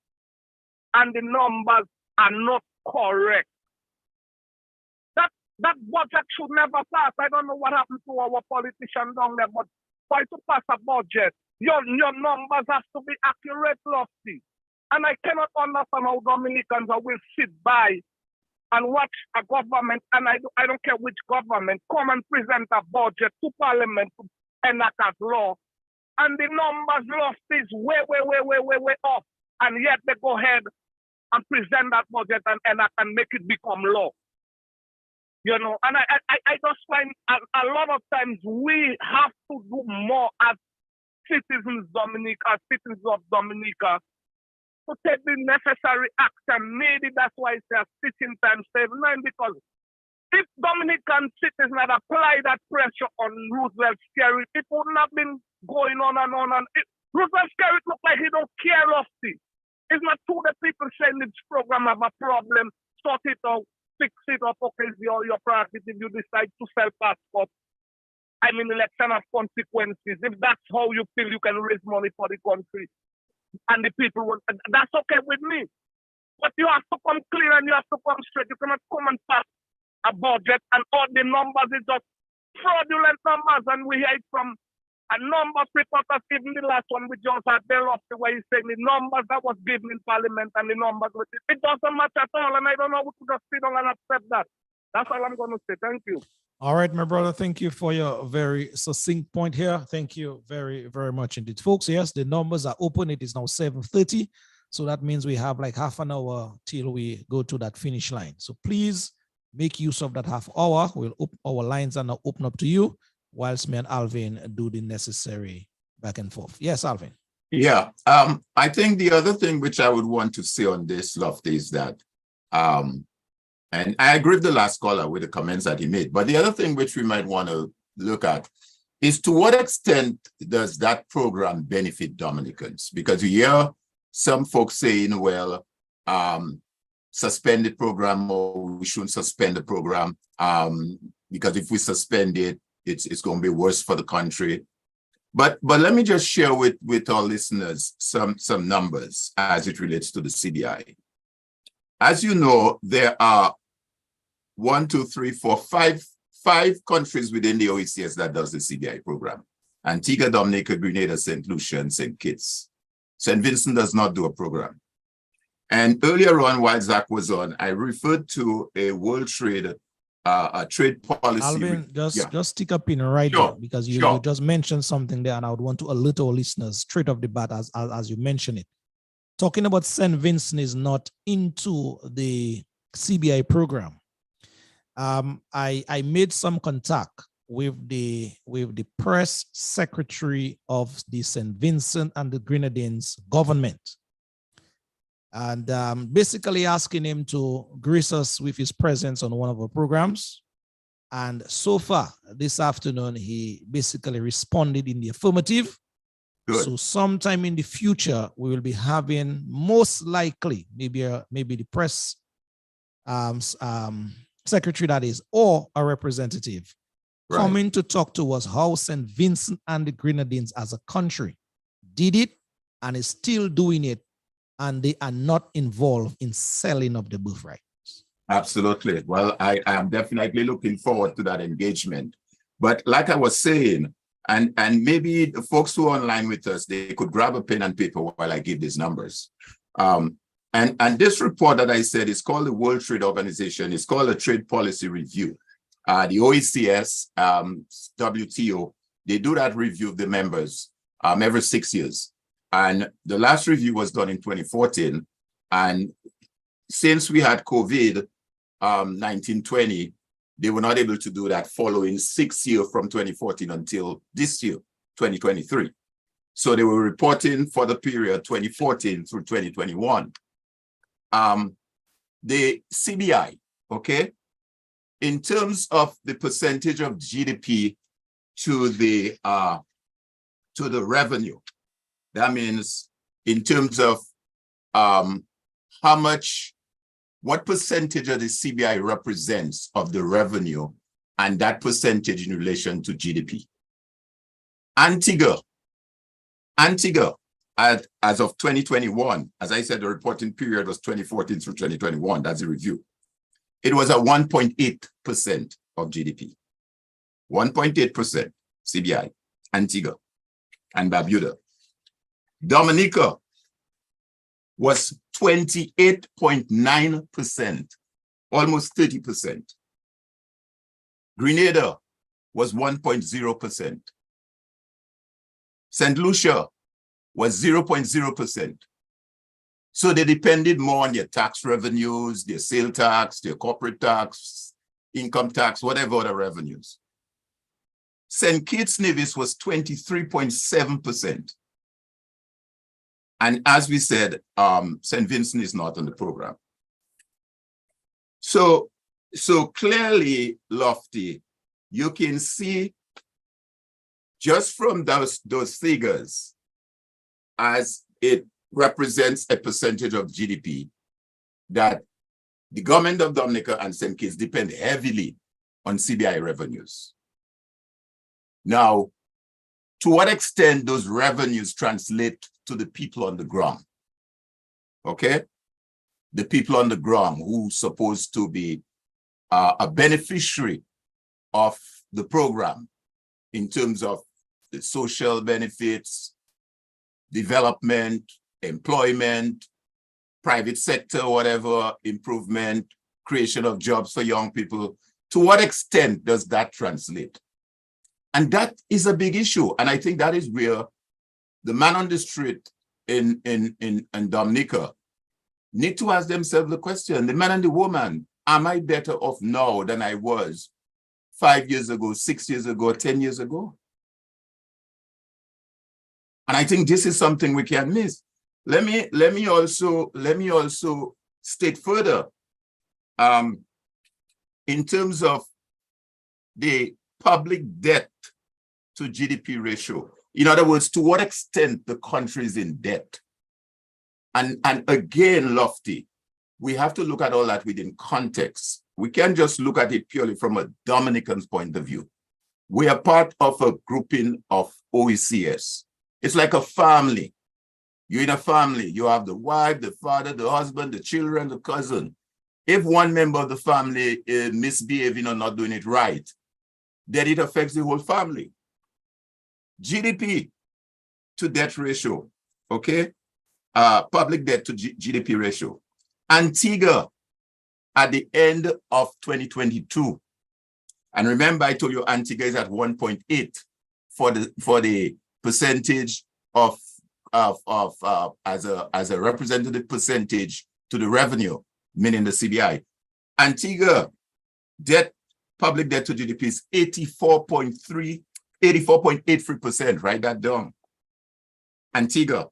S8: and the numbers are not correct, that budget should never pass. I don't know what happened to our politicians down there, but try to pass a budget, your numbers have to be accurate, Lofty. And I cannot understand how Dominicans will sit by and watch a government, and I don't care which government, come and present a budget to Parliament to enact as law, and the numbers, Lofty, is way off, and yet they go ahead and present that budget and enact and make it become law. You know, and I just find a lot of times we have to do more as citizens of Dominica to take the necessary action. Maybe that's why it's a sitting time save 9, because if Dominican citizens had applied that pressure on Roosevelt Scary, it wouldn't have been going on and on. And Roosevelt Scary looked like he don't care, Lofty. It's not true that people saying this program have a problem, sort it out, fix it up, okay, your practice if you decide to sell passports. I mean, election have consequences. If that's how you feel you can raise money for the country and the people, that's okay with me. But you have to come clear and you have to come straight. You cannot come and pass a budget and all the numbers is just fraudulent numbers. And we hear it from a number of reporters, even the last one we just had there off the way he's saying the numbers that was given in Parliament and the numbers with it. It doesn't match at all. And I don't know who to just sit down and accept that. That's all I'm going to say. Thank you.
S2: All right, my brother. Thank you for your very succinct point here. Thank you very, very much indeed. Folks, yes, the numbers are open. It is now 7:30. So that means we have like half an hour till we go to that finish line. So please make use of that half hour. Our lines are now open up to you, whilst me and Alvin do the necessary back and forth. Yes, Alvin.
S3: Yeah, I think the other thing which I would want to say on this, Lofty, is that, and I agree with the last caller with the comments that he made, but the other thing which we might want to look at is to what extent does that program benefit Dominicans? Because you hear some folks saying, well, suspend the program, or we shouldn't suspend the program, because if we suspend it, it's going to be worse for the country. But let me just share with our listeners some numbers as it relates to the CBI. As you know, there are 5 countries within the OECS that does the CBI program: Antigua, Dominica, Grenada, St. Lucia, and St. Kitts. St. Vincent does not do a program. And earlier on, while Zach was on, I referred to a World Trade a trade policy.
S2: Alvin, just stick up in right there, because you just mentioned something there, and I would want to alert our listeners straight off the bat as you mention it. Talking about St. Vincent is not into the CBI program. I made some contact with the press secretary of the St. Vincent and the Grenadines government, and basically asking him to grace us with his presence on one of our programs. And so far this afternoon, he basically responded in the affirmative. Good. So sometime in the future, we will be having, most likely, maybe the press secretary, that is, or a representative, right, coming to talk to us how St. Vincent and the Grenadines as a country did it and is still doing it, and they are not involved in selling of the birthright.
S3: Absolutely. Well, I am definitely looking forward to that engagement. But like I was saying, and maybe the folks who are online with us, they could grab a pen and paper while I give these numbers. And this report that I said is called the World Trade Organization. It's called a Trade Policy Review. The OECS, WTO, they do that review of the members every 6 years. And the last review was done in 2014. And since we had COVID, 1920, They were not able to do that following 6 years from 2014 until this year, 2023. So they were reporting for the period 2014 through 2021. The CBI, okay, in terms of the percentage of GDP to the revenue, that means in terms of what percentage of the CBI represents of the revenue, and that percentage in relation to GDP. Antigua, as of 2021, as I said, the reporting period was 2014 through 2021, that's a review. It was at 1.8% of GDP. 1.8% CBI, Antigua and Barbuda. Dominica was 28.9%, almost 30%. Grenada was 1.0%. St. Lucia was 0.0%. So they depended more on their tax revenues, their sale tax, their corporate tax, income tax, whatever other revenues. St. Kitts Nevis was 23.7%. And as we said, St. Vincent is not on the program. So clearly, Lofty, you can see just from those figures, as it represents a percentage of GDP, that the government of Dominica and St. Kitts depend heavily on CBI revenues. Now, to what extent those revenues translate to the people on the ground? Okay? The people on the ground who are supposed to be a beneficiary of the program in terms of the social benefits, development, employment, private sector, whatever, improvement, creation of jobs for young people. To what extent does that translate? And that is a big issue. And I think that is where the man on the street in Dominica need to ask themselves the question, the man and the woman, am I better off now than I was 5 years ago, 6 years ago, 10 years ago? And I think this is something we can't miss. Let me also state further, in terms of the public debt to GDP ratio. In other words, to what extent the country is in debt. And again, Lofty, we have to look at all that within context. We can't just look at it purely from a Dominican's point of view. We are part of a grouping of OECS. It's like a family. You're in a family. You have the wife, the father, the husband, the children, the cousin. If one member of the family is misbehaving or not doing it right, then it affects the whole family. GDP to debt ratio, okay? Public debt to GDP ratio. Antigua at the end of 2022. And remember, I told you Antigua is at 1.8 for the percentage of as a representative percentage to the revenue, meaning the CBI. Antigua public debt to GDP is 84.83%, write that down. Antigua.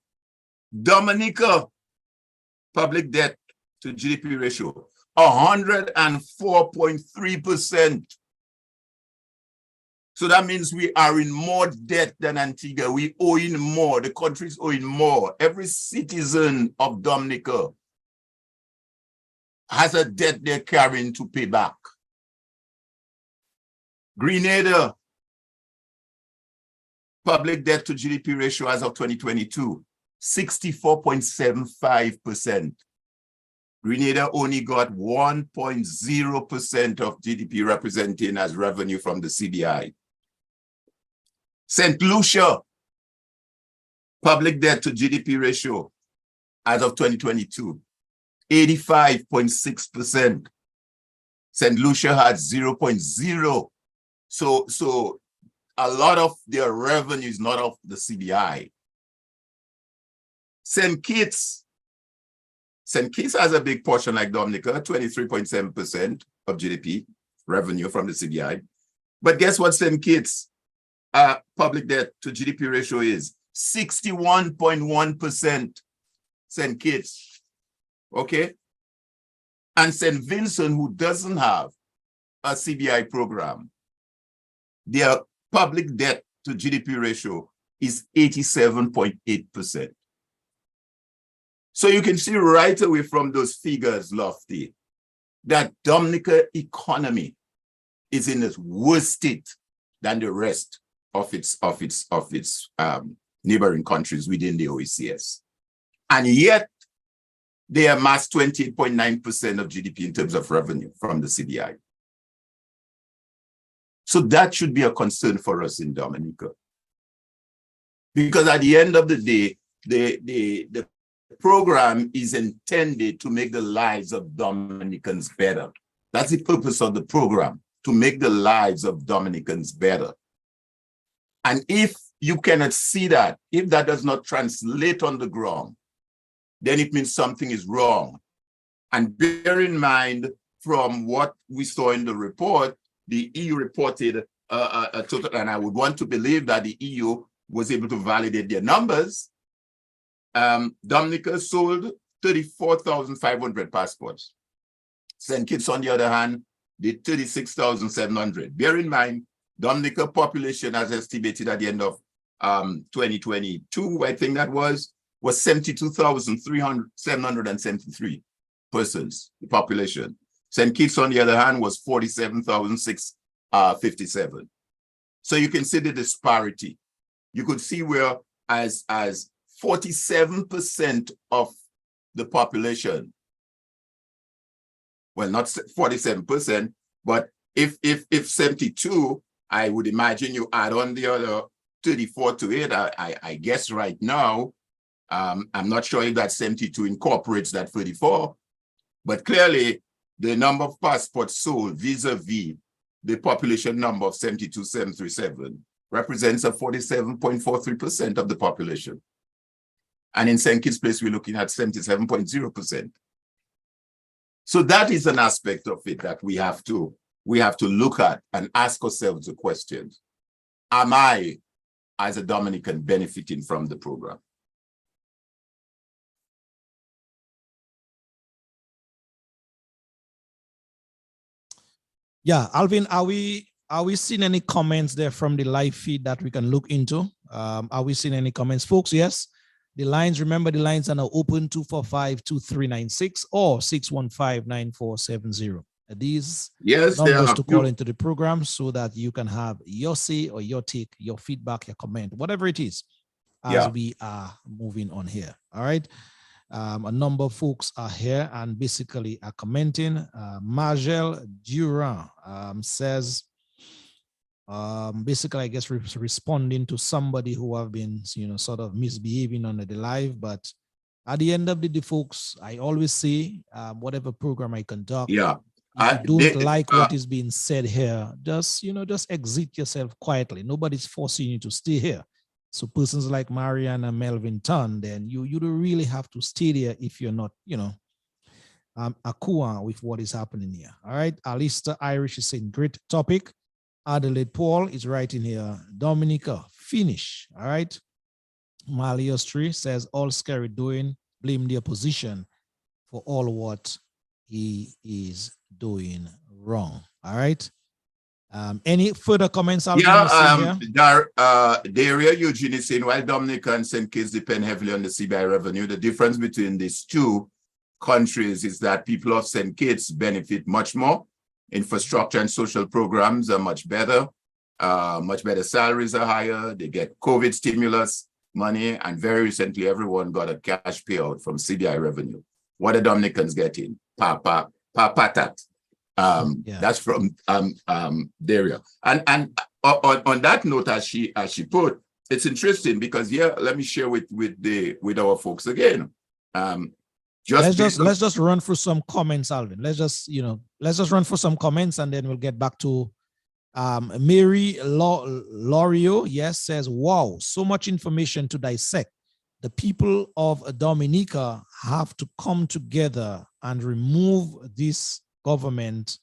S3: Dominica, public debt to GDP ratio, 104.3%. So that means we are in more debt than Antigua. We owing more. The country is owing more. Every citizen of Dominica has a debt they're carrying to pay back. Grenada, public debt to GDP ratio as of 2022, 64.75%. Grenada only got 1.0% of GDP representing as revenue from the CBI. St. Lucia, public debt to GDP ratio as of 2022, 85.6%. St. Lucia had 0.0. So a lot of their revenue is not of the CBI. St. Kitts has a big portion like Dominica, 23.7% of GDP, revenue from the CBI. But guess what St. Kitts public debt to GDP ratio is? 61.1% St. Kitts, okay? And St. Vincent, who doesn't have a CBI program, their public debt to GDP ratio is 87.8%. So you can see right away from those figures, Lofty, that Dominica economy is in a worse state than the rest of its neighboring countries within the OECS. And yet they amass 28.9% of GDP in terms of revenue from the CBI. So that should be a concern for us in Dominica. Because at the end of the day, the program is intended to make the lives of Dominicans better. That's the purpose of the program, to make the lives of Dominicans better. And if you cannot see that, if that does not translate on the ground, then it means something is wrong. And bear in mind, from what we saw in the report, the EU reported a total, and I would want to believe that the EU was able to validate their numbers. Dominica sold 34,500 passports. St. Kitts, on the other hand, did 36,700. Bear in mind, Dominica population, as estimated at the end of 2022, I think that was 72,773 persons, the population. St. Kitts, on the other hand, was 47,657. So you can see the disparity. You could see where as 47% of the population, well, not 47%, but if 72, I would imagine you add on the other 34 to it. I guess right now, I'm not sure if that 72 incorporates that 34, but clearly the number of passports sold vis-a-vis the population number of 72,737 represents a 47.43% of the population. And in St. Kitts Place, we're looking at 77.0%. So that is an aspect of it that we have to look at and ask ourselves the questions. Am I, as a Dominican, benefiting from the program?
S2: Yeah, Alvin, are we seeing any comments there from the live feed that we can look into? Are we seeing any comments, folks? Yes. The lines, remember, the lines are now open: 245-2396 or 615-9470. These numbers to call into the program so that you can have your say or your take, your feedback, your comment, whatever it is, as we are moving on here. All right. A number of folks are here and basically are commenting. Margel Durand says, basically, I guess responding to somebody who have been, sort of misbehaving on the live. But at the end of the day, folks, I always say, whatever program I conduct, if you don't like what is being said here, just exit yourself quietly. Nobody's forcing you to stay here. So persons like Marianne and Melvin Ton, then you don't really have to stay there if you're not, akua with what is happening here. All right. Alistair Irish is saying, great topic. Adelaide Paul is writing here, Dominica, finish. All right. Malios Tree says, all scary doing, blame the opposition for all what he is doing wrong. All right. Any further comments?
S3: Daria Eugene is saying, while Dominica and St. Kitts depend heavily on the CBI revenue, the difference between these two countries is that people of St. Kitts benefit much more. Infrastructure and social programs are much better. Salaries are higher. They get COVID stimulus money. And very recently, everyone got a cash payout from CBI revenue. What are Dominicans getting? Papatat. That's from Daria. And on that note, as she put, it's interesting because let me share with our folks again. Let's
S2: just run through some comments, Alvin. Let's just run through some comments and then we'll get back to Mary Lorio. Yes, says, wow, so much information to dissect. The people of Dominica have to come together and remove this government,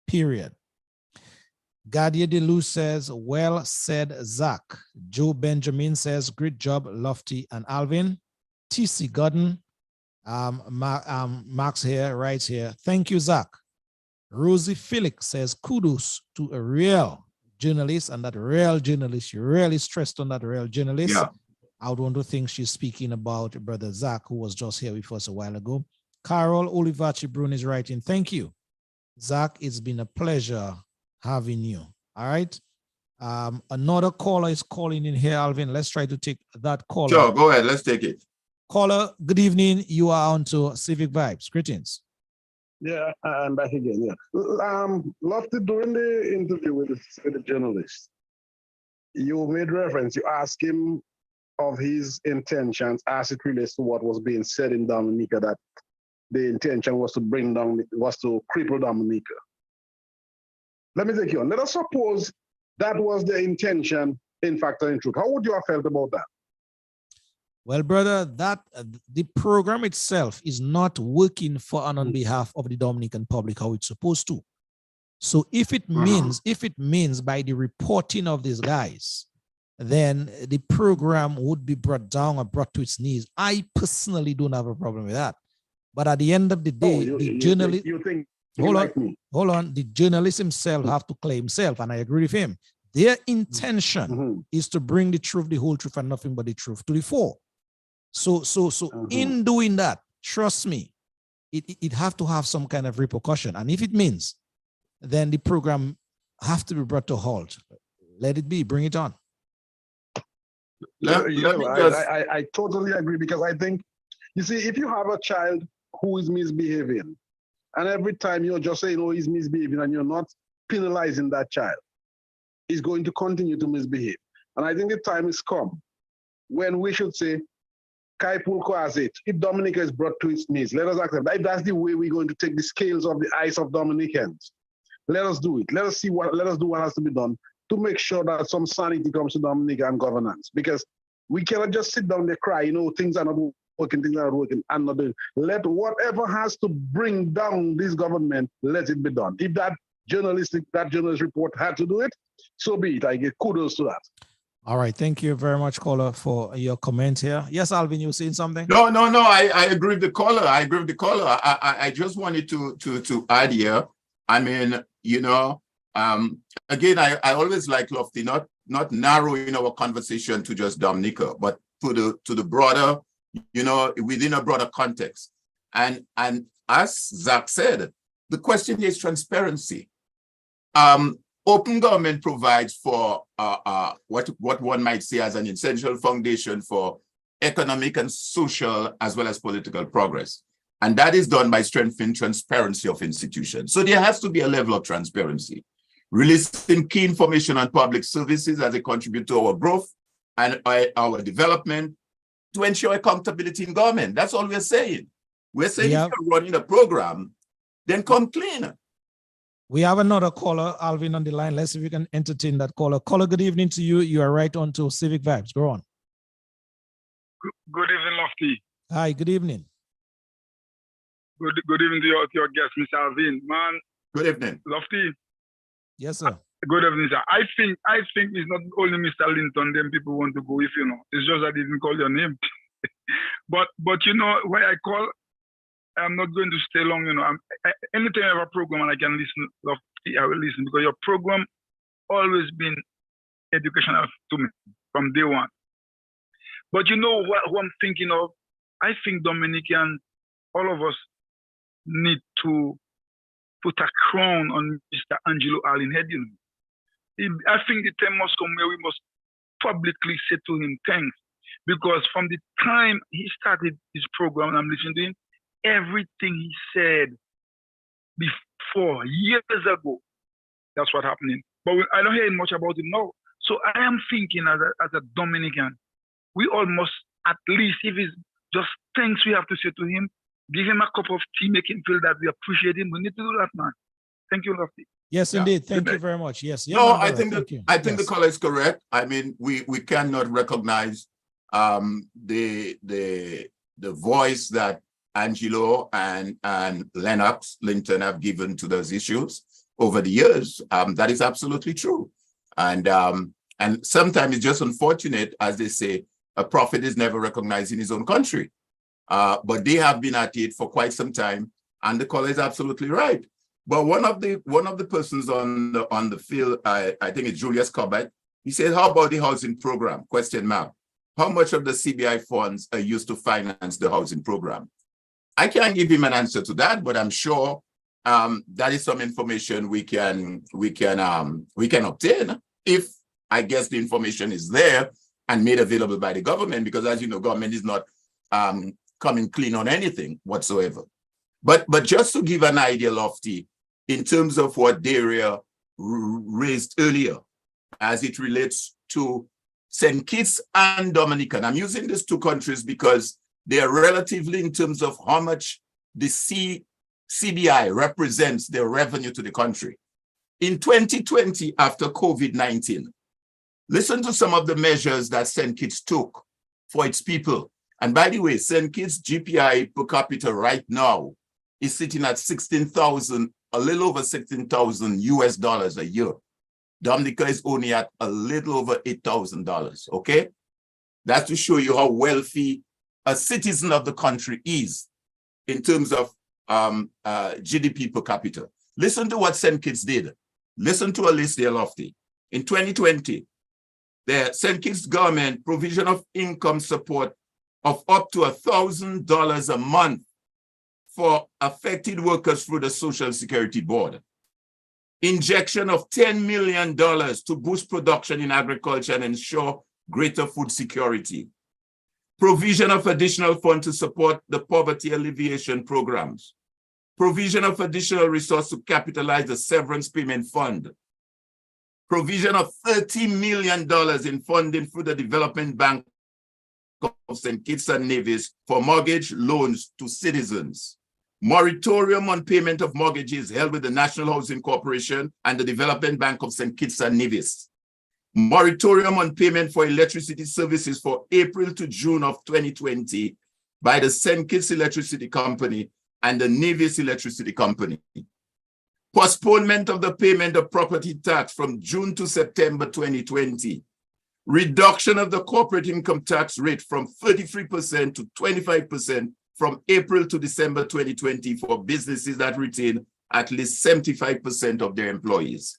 S2: period. Gadia DeLu says, well said, Zach. Joe Benjamin says, great job, Lofty and Alvin. TC Godden, Max here, right here. Thank you, Zach. Rosie Felix says, kudos to a real journalist, and that real journalist, you really stressed on that real journalist.
S3: Yeah.
S2: I would want to think she's speaking about Brother Zach, who was just here with us a while ago. Carol Olivachi Brun is writing, thank you. Zach, it's been a pleasure having you. All right. Another caller is calling in here, Alvin. Let's try to take that caller.
S3: Sure, go ahead. Let's take it.
S2: Caller, good evening. You are on to Civic Vibes. Greetings.
S5: Yeah, I'm back again. Yeah. Lofty, during the interview with the journalist, you made reference, you asked him of his intentions as it relates to what was being said in Dominica, that the intention was to cripple Dominica. Let me take you on. Let us suppose that was the intention, in fact, and in truth. How would you have felt about that?
S2: Well, brother, that the program itself is not working for and on behalf of the Dominican public how it's supposed to. So if it means by the reporting of these guys, then the program would be brought down or brought to its knees. I personally don't have a problem with that. But at the end of the day, the journalist, hold on, the journalist himself have to claim himself, and I agree with him. Their intention is to bring the truth, the whole truth, and nothing but the truth to the fore. So in doing that, trust me, it have to have some kind of repercussion. And if it means, then the program have to be brought to a halt. Let it be, bring it on.
S5: I totally agree, because I think, you see, if you have a child who is misbehaving, and every time you're just saying, oh, he's misbehaving, and you're not penalizing that child, he's going to continue to misbehave. And I think the time has come when we should say, Kaipulko has it. If Dominica is brought to its knees, let us accept that. If that's the way we're going to take the scales of the eyes of Dominicans, let us do it. Let us do what has to be done to make sure that some sanity comes to Dominican governance. Because we cannot just sit down there cry, things are not working, and not doing. Let whatever has to bring down this government, let it be done. If that journalist report had to do it, so be it. I give kudos to that.
S2: All right. Thank you very much, caller, for your comment here. Yes, Alvin, you were saying something?
S3: No. I agree with the caller. I just wanted to add here. I mean, again, I always like Lofty, not narrowing our conversation to just Dominica, but to the broader, within a broader context. And as Zach said, the question is transparency. Open government provides for what one might say as an essential foundation for economic and social as well as political progress. And that is done by strengthening transparency of institutions. So there has to be a level of transparency. Releasing key information on public services as they contribute to our growth and our development to ensure accountability in government. That's all we're saying. We're saying if you're running a program, then come clean.
S2: We have another caller, Alvin, on the line. Let's see if we can entertain that caller. Caller, good evening to you. You are right on to Civic Vibes. Go on.
S9: Good evening, Lofty.
S2: Hi, good evening.
S9: Good evening to your guest, Mr. Alvin. Man.
S3: Good evening.
S9: Lofty.
S2: Yes, sir.
S9: Good evening, sir. I think it's not only Mr. Linton, them people want to go, if you know. It's just that they didn't call your name. but why I call, I'm not going to stay long, anytime I have a program and I can listen, Lofty, I will listen, because your program always been educational to me from day one. But who I'm thinking of? I think Dominican, all of us need to put a crown on Mr. Angelo Allen head, I think the time must come where we must publicly say to him thanks, because from the time he started his program and I'm listening to him, everything he said before, years ago, that's what happening. But I don't hear much about him now. So I am thinking as a Dominican, we all must, at least if it's just thanks we have to say to him, give him a cup of tea, make him feel that we appreciate him. We need to do that, man. Thank you, Lofty.
S2: Yes, indeed. Thank you very much. Yes.
S3: No, I think the caller is correct. I mean, we cannot recognize the voice that Angelo and Lennox Linton have given to those issues. over the years. That is absolutely true. And sometimes it's just unfortunate, as they say, a prophet is never recognized in his own country. But they have been at it for quite some time, and the caller is absolutely right. But one of the persons on the field, I think it's Julius Cobbett, he said, "How about the housing program? Question mark. How much of the CBI funds are used to finance the housing program?" I can't give him an answer to that, but I'm sure that is some information we can obtain if, I guess, the information is there and made available by the government, because, as you know, government is not coming clean on anything whatsoever. But just to give an idea, Lofty, in terms of what Daria raised earlier, as it relates to St. Kitts and Dominica. And I'm using these two countries because they are relatively, in terms of how much the CBI represents their revenue to the country. In 2020, after COVID-19, listen to some of the measures that St. Kitts took for its people. And by the way, St. Kitts GPI per capita right now is sitting at 16,000, a little over 16,000 US dollars a year. Dominica is only at a little over $8,000, okay? That's to show you how wealthy a citizen of the country is in terms of GDP per capita. Listen to what St. Kitts did. Listen to a list there, Lofty. In 2020, the St. Kitts government provision of income support of up to $1,000 a month for affected workers through the Social Security Board. Injection of $10 million to boost production in agriculture and ensure greater food security. Provision of additional funds to support the poverty alleviation programs. Provision of additional resources to capitalize the severance payment fund. Provision of $30 million in funding through the Development Bank of St. Kitts and Nevis for mortgage loans to citizens. Moratorium on payment of mortgages held with the National Housing Corporation and the Development Bank of St. Kitts and Nevis. Moratorium on payment for electricity services for April to June of 2020 by the St. Kitts Electricity Company and the Nevis Electricity Company. Postponement of the payment of property tax from June to September 2020. Reduction of the corporate income tax rate from 33% to 25% from April to December 2020 for businesses that retain at least 75% of their employees.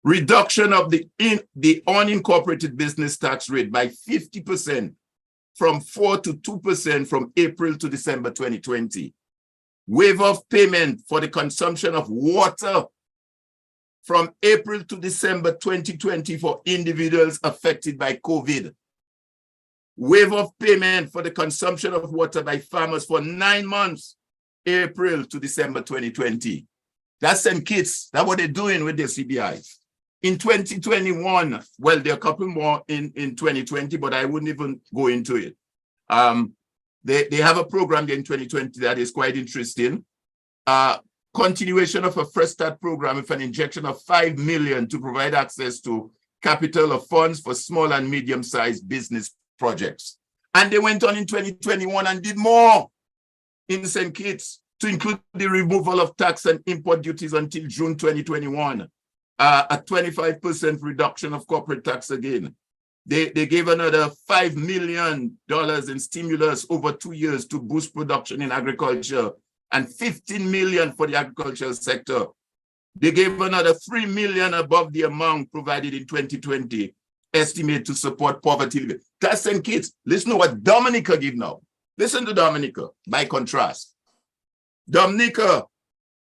S3: Reduction of the unincorporated business tax rate by 50% from 4% to 2% from April to December 2020. Waiver of payment for the consumption of water from April to December 2020 for individuals affected by COVID. Waiver of payment for the consumption of water by farmers for 9 months, April to December 2020. That's St. Kitts. That's what they're doing with their CBIs. In 2021, well, there are a couple more in 2020, but I wouldn't even go into it. They have a program there in 2020 that is quite interesting. Continuation of a Fresh Start program with an injection of $5 million to provide access to capital of funds for small and medium-sized business projects. And they went on in 2021 and did more in St. Kitts to include the removal of tax and import duties until June 2021, a 25% reduction of corporate tax again. They gave another $5 million in stimulus over 2 years to boost production in agriculture and $15 million for the agricultural sector. They gave another $3 million above the amount provided in 2020, estimate to support poverty. That's St. Kitts. Listen to what Dominica give now. Listen to Dominica, by contrast. Dominica,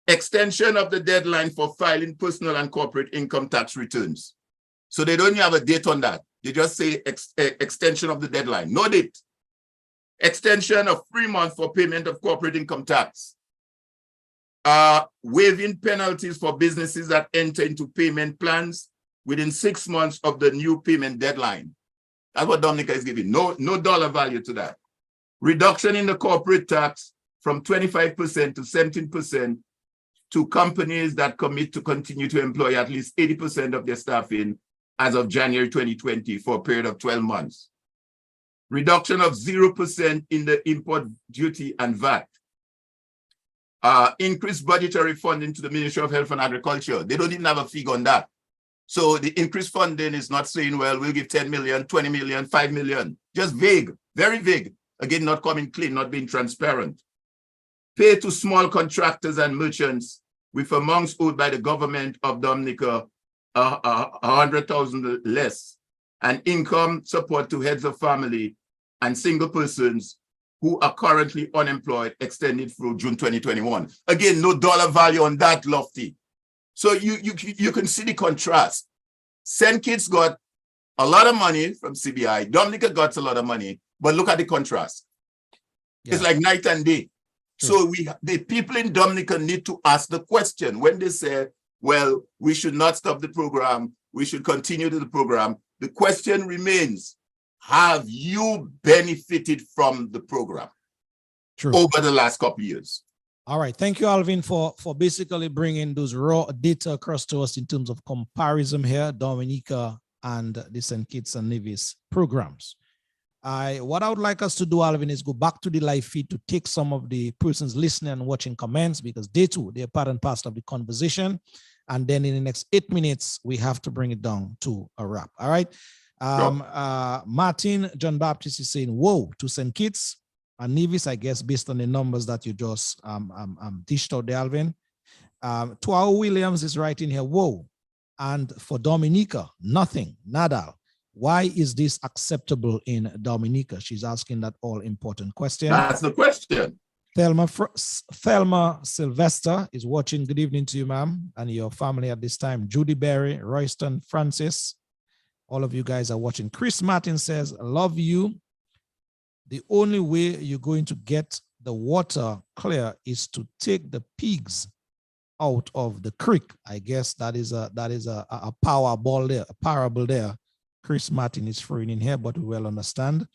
S3: extension of the deadline for filing personal and corporate income tax returns. So they don't even have a date on that. They just say extension of the deadline, no date. Extension of 3 months for payment of corporate income tax. Waiving penalties for businesses that enter into payment plans within 6 months of the new payment deadline. That's what Dominica is giving. No dollar value to that. Reduction in the corporate tax from 25% to 17% to companies that commit to continue to employ at least 80% of their staffing as of January 2020 for a period of 12 months. Reduction of 0% in the import duty and VAT. increased budgetary funding to the Ministry of Health and Agriculture. They don't even have a figure on that. So the increased funding is not saying, well, we'll give 10 million, 20 million, 5 million. Just vague, very vague. Again, not coming clean, not being transparent. Pay to small contractors and merchants with amounts owed by the government of Dominica 100,000 less, and income support to heads of family and single persons who are currently unemployed extended through June 2021. Again, no dollar value on that, Lofty. So you can see the contrast. St. Kitts got a lot of money from CBI. Dominica got a lot of money, but look at the contrast. Yeah. It's like night and day. Sure. So the people in Dominica need to ask the question when they say, well, we should not stop the program, we should continue to the program. The question remains, have you benefited from the program over the last couple of years?
S2: All right. Thank you, Alvin, for basically bringing those raw data across to us in terms of comparison here, Dominica and the St. Kitts and Nevis programs. What I would like us to do, Alvin, is go back to the live feed to take some of the persons listening and watching comments, because they too, they're part and parcel of the conversation. And then in the next 8 minutes, we have to bring it down to a wrap. All right. Martin John Baptist is saying, whoa, to St. Kitts and Nevis, I guess, based on the numbers that you just dished out there, Alvin. Tuao Williams is writing here, whoa. And for Dominica, nothing, nada. Why is this acceptable in Dominica? She's asking that all-important question.
S3: That's the question.
S2: Thelma Sylvester is watching. Good evening to you, ma'am, and your family at this time. Judy Berry, Royston, Francis, all of you guys are watching. Chris Martin says, love you. The only way you're going to get the water clear is to take the pigs out of the creek. I guess that is a powerball there, a parable there. Chris Martin is throwing in here, but we will understand.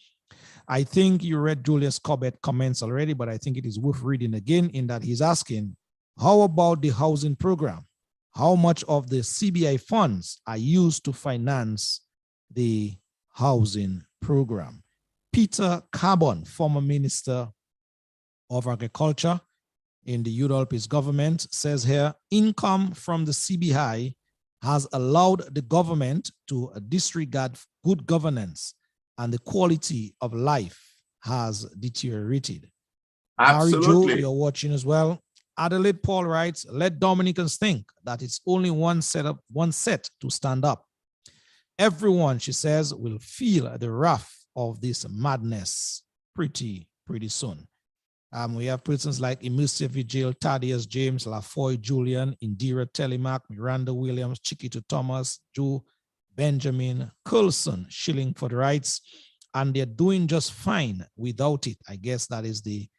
S2: I think you read Julius Cobbett comments already, but I think it is worth reading again, in that he's asking, how about the housing program? How much of the CBI funds are used to finance the housing program? Peter Carbon, former Minister of Agriculture in the UDOLP's government, says here, income from the CBI has allowed the government to disregard good governance, and the quality of life has deteriorated.
S3: Absolutely.
S2: Harry Joe, you're watching as well. Adelaide Paul writes, let Dominicans think that it's only one set to stand up. Everyone, she says, will feel the wrath of this madness pretty soon. We have persons like Immersive Vigil, Thaddeus James, Lafoy Julian, Indira Telemark, Miranda Williams, Chiquito Thomas, Joe Benjamin, Coulson, Shilling for the Rights, and they're doing just fine without it. I guess that is the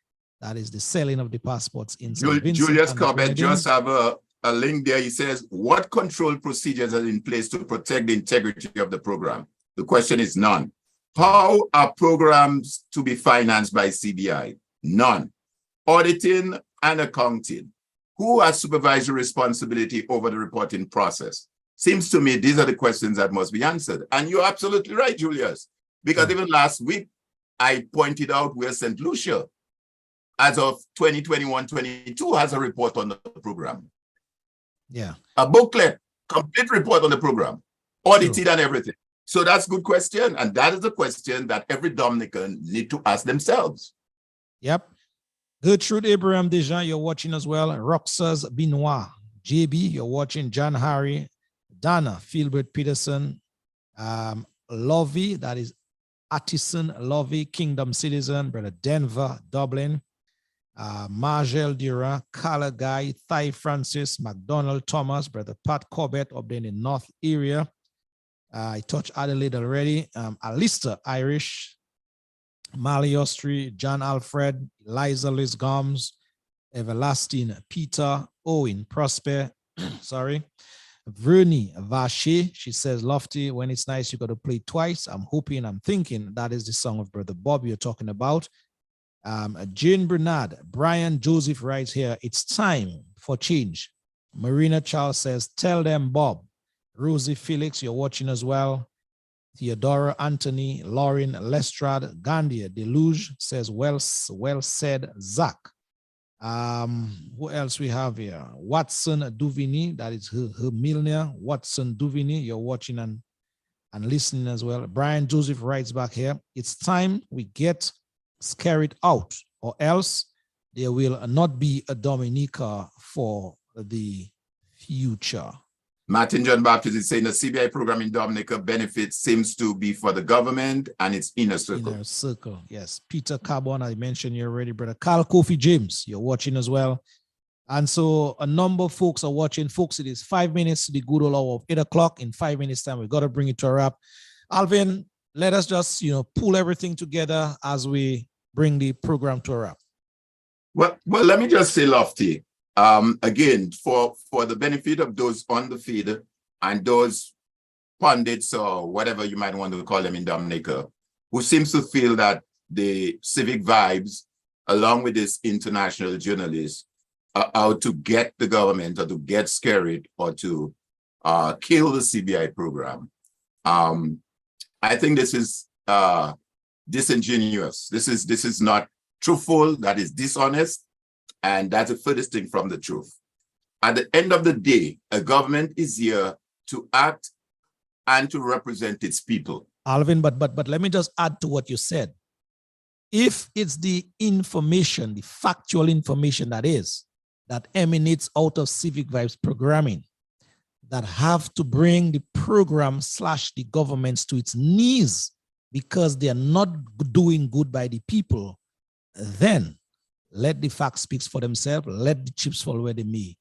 S2: selling of the passports in St. Vincent.
S3: Julius Corbett just have a link there. He says, what control procedures are in place to protect the integrity of the program? The question is none. How are programs to be financed by CBI? None. Auditing and accounting. Who has supervisory responsibility over the reporting process? Seems to me these are the questions that must be answered. And you're absolutely right, Julius, because even last week, I pointed out where St. Lucia, as of 2021-22, has a report on the program.
S2: Yeah.
S3: A booklet, complete report on the program, audited and everything. So that's a good question. And that is the question that every Dominican need to ask themselves.
S2: Yep. Gertrude Abraham Dejan, you're watching as well. Roxas Benoit, JB, you're watching. John Harry, Dana, Philbert Peterson, Lovey, that is Attison Lovey, Kingdom Citizen, Brother Denver, Dublin, Margel Dura, Carla Guy, Thai Francis, McDonald Thomas, Brother Pat Corbett up there in the North area. I touched Adelaide already. Alistair Irish, Mali Ostri, John Alfred, Eliza Liz Gomes, Everlasting Peter, Owen Prosper, sorry. Vernie Vache, she says, Lofty, when it's nice, you got to play twice. I'm thinking that is the song of Brother Bob you're talking about. Jane Bernard, Brian Joseph writes here, it's time for change. Marina Charles says, tell them, Bob. Rosie Felix, you're watching as well. Theodora Anthony, Lauren Lestrade, Gandhi Deluge says, well said, Zach. Who else we have here? Watson Duvini, that is her millionaire. Watson Duvini, you're watching and listening as well. Brian Joseph writes back here, it's time we get scared out, or else there will not be a Dominica for the future.
S3: Martin John Baptist is saying the CBI program in Dominica benefits seems to be for the government and its inner circle.
S2: Inner circle, yes. Peter Carbon, I mentioned you already, brother. Carl Kofi James, you're watching as well. And so a number of folks are watching. Folks, it is 5 minutes to the good old hour of 8 o'clock. In 5 minutes time, we got to bring it to a wrap. Alvin, let us just, pull everything together as we bring the program to a wrap.
S3: Well, let me just say, Lofty, again, for the benefit of those on the feed and those pundits or whatever you might want to call them in Dominica, who seems to feel that the Civic vibes, along with this international journalists, are out to get the government or to get scared or to kill the CBI program. I think this is disingenuous. This is not truthful. That is dishonest. And that's the furthest thing from the truth. At the end of the day, a government is here to act and to represent its people.
S2: Alvin, but let me just add to what you said. If it's the information, the factual information that emanates out of Civic Vibes programming that have to bring the program / the governments to its knees because they are not doing good by the people, then let the facts speak for themselves. Let the chips fall where they may.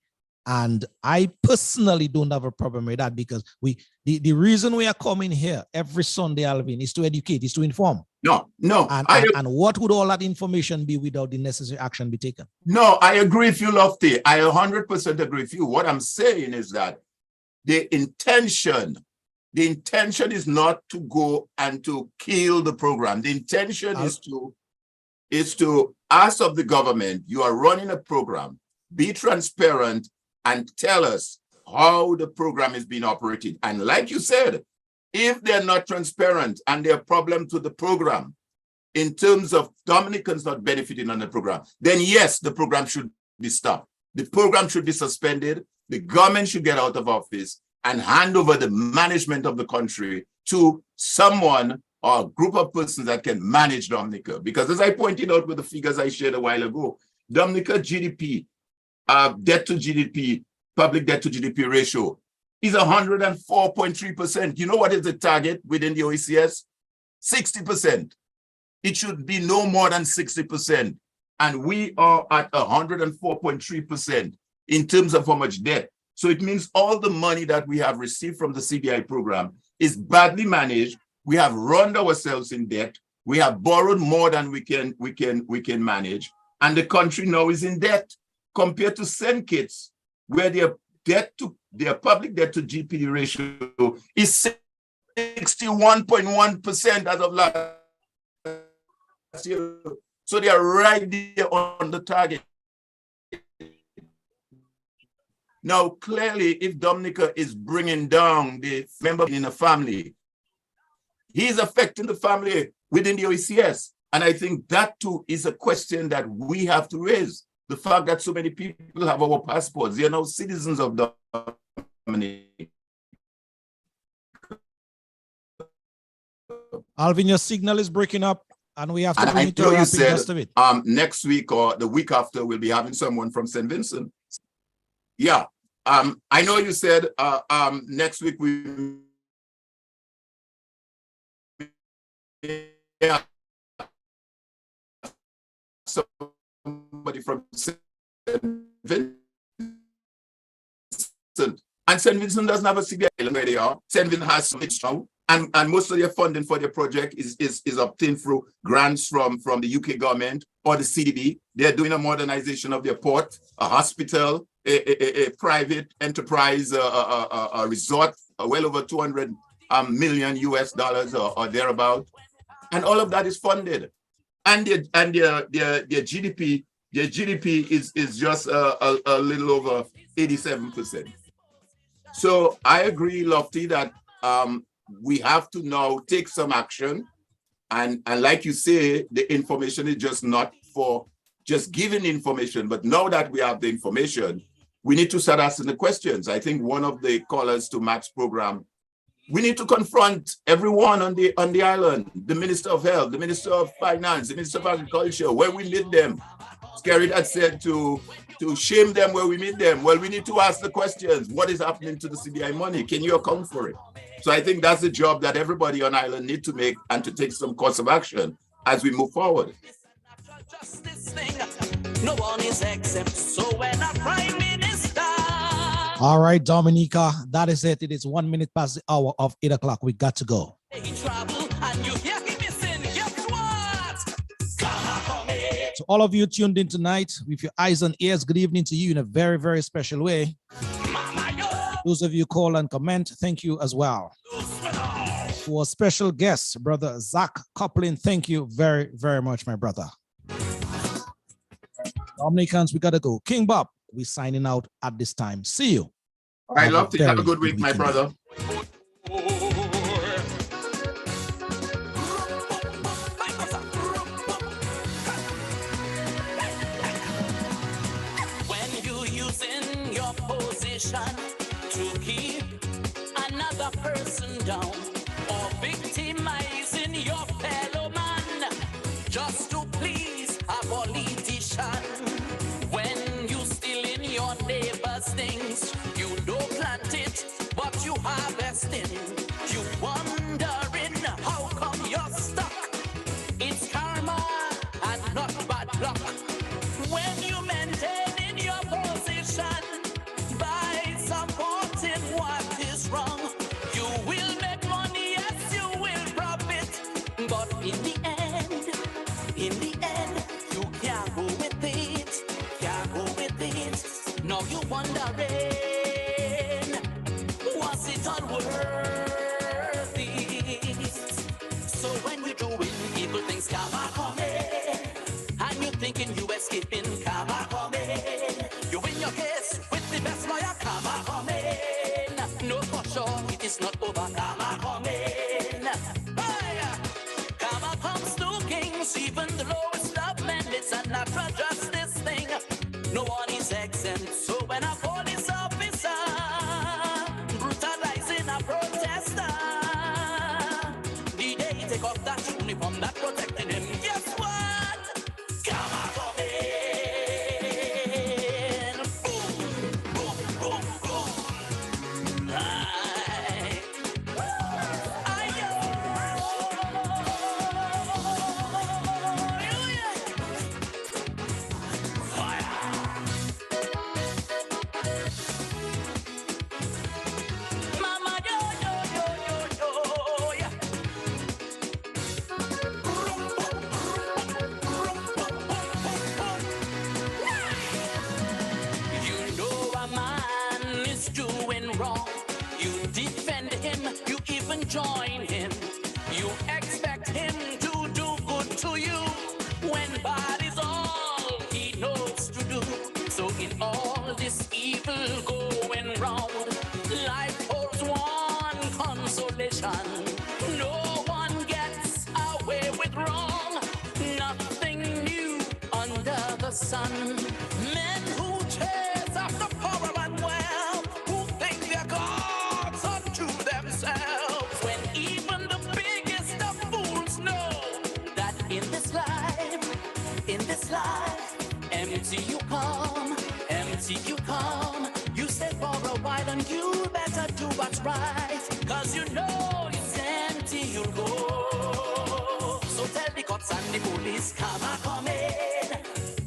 S2: And I personally don't have a problem with that because the reason we are coming here every Sunday, Alvin, is to educate, is to inform.
S3: No.
S2: And what would all that information be without the necessary action be taken?
S3: No, I agree with you, Lofty. I 100% agree with you. What I'm saying is that the intention is not to go and to kill the program. The intention is to ask of the government, you are running a program, be transparent and tell us how the program is being operated. And like you said, if they're not transparent and there are problems with the program in terms of Dominicans not benefiting on the program, then yes, the program should be stopped. The program should be suspended. The government should get out of office and hand over the management of the country to someone or a group of persons that can manage Dominica. Because as I pointed out with the figures I shared a while ago, Dominica GDP, debt to GDP, public debt to GDP ratio is 104.3%. You know what is the target within the OECS? 60%. It should be no more than 60%. And we are at 104.3% in terms of how much debt. So it means all the money that we have received from the CBI program is badly managed. We have run ourselves in debt. We have borrowed more than we can manage. And the country now is in debt compared to St. Kitts, where their public debt to GDP ratio is 61.1% as of last year. So they are right there on the target. Now, clearly, if Dominica is bringing down the member in a family, he's affecting the family within the OECS. And I think that too is a question that we have to raise. The fact that so many people have our passports, they are now citizens of Dominica.
S2: Alvin, your signal is breaking up and we have to bring it to a wrap in just a bit.
S3: Next week or the week after, we'll be having someone from St. Vincent. Yeah. I know you said next week we somebody from St. Vincent. And St. Vincent doesn't have a CBI where they are. St. Vincent has some extra, and most of their funding for their project is obtained through grants from the UK government or the CDB. They're doing a modernization of their port, a hospital, a private enterprise, a resort, well over 200 million US dollars or thereabout. And all of that is funded. And their GDP is just a little over 87%. So I agree, Lofty, that we have to now take some action. And like you say, the information is just not just giving information. But now that we have the information, we need to start asking the questions. I think one of the callers to Matt's program, we need to confront everyone on the island, the Minister of Health, the Minister of Finance, the Minister of Agriculture, where we meet them. Scary had said to shame them where we meet them. Well, we need to ask the questions. What is happening to the CBI money? Can you account for it? So I think that's the job that everybody on island need to make and to take some course of action as we move forward.
S1: No one is exempt, so when a prime minister.
S2: All right, Dominica, that is it. It is 1 minute past the hour of 8 o'clock. We got to go. To all of you tuned in tonight with your eyes and ears, good evening to you in a very, very special way. Those of you call and comment, thank you as well. For a special guest, Brother Zach Coplin, thank you very, very much, my brother. Dominicans, we got to go. King Bob, we signing out at this time. See you.
S3: I love to have a good week, my brother.
S1: When you using your position to keep another person down or victimizing your fellow man just to please a politician. When you steal in your neighbor's things, you don't plant it, but you harvesting. You wondering how come you're stuck. It's karma and not bad luck. When you maintaining your position by supporting what is wrong, you will make money, yes, you will profit. But in the end, you can't go with it, Now you wondering, was it all worth it? So when you're doing evil things, karma coming, and you're thinking you escaping, karma coming. You win your case with the best lawyer, karma coming. No, for sure, it is not over, karma coming. Hey, karma comes to kings, even the lowest of men. It's a natural justice thing. No one is exempt. So when a police officer brutalizing a protester, the day he take off that uniform that protecting him, guess what? Karma coming. Boom, boom, boom, boom. Aye. Join him. You expect him to do good to you when bad is all he knows to do. So in all this evil going round, life holds one consolation. No one gets away with wrong. Nothing new under the sun. Men who chase after power and wealth, who think they're gods unto themselves. Empty you come. You stay for a while and you better do what's right. Cause you know it's empty you'll go. So tell the cops and the police, karma coming.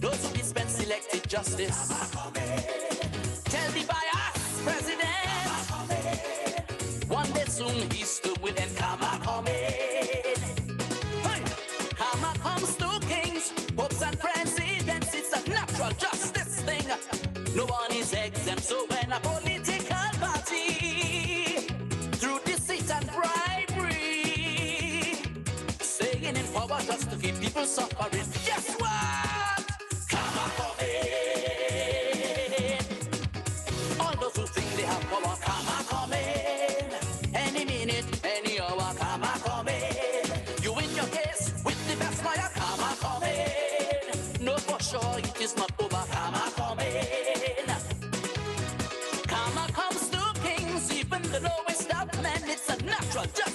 S1: Those who dispense selected justice, karma coming. Tell the bias president, one day soon he stood with them, karma coming. Hey, karma comes to kings, popes and presidents. It's a natural justice thing. No one is exempt, so when a political party, through deceit and bribery, staying in power just to keep people suffering, guess what? Karma coming. All those who think they have power, karma coming. Any minute, any hour, karma coming. You win your case with the best lawyer, karma coming. No, for sure. should always stop, man. It's a natural, just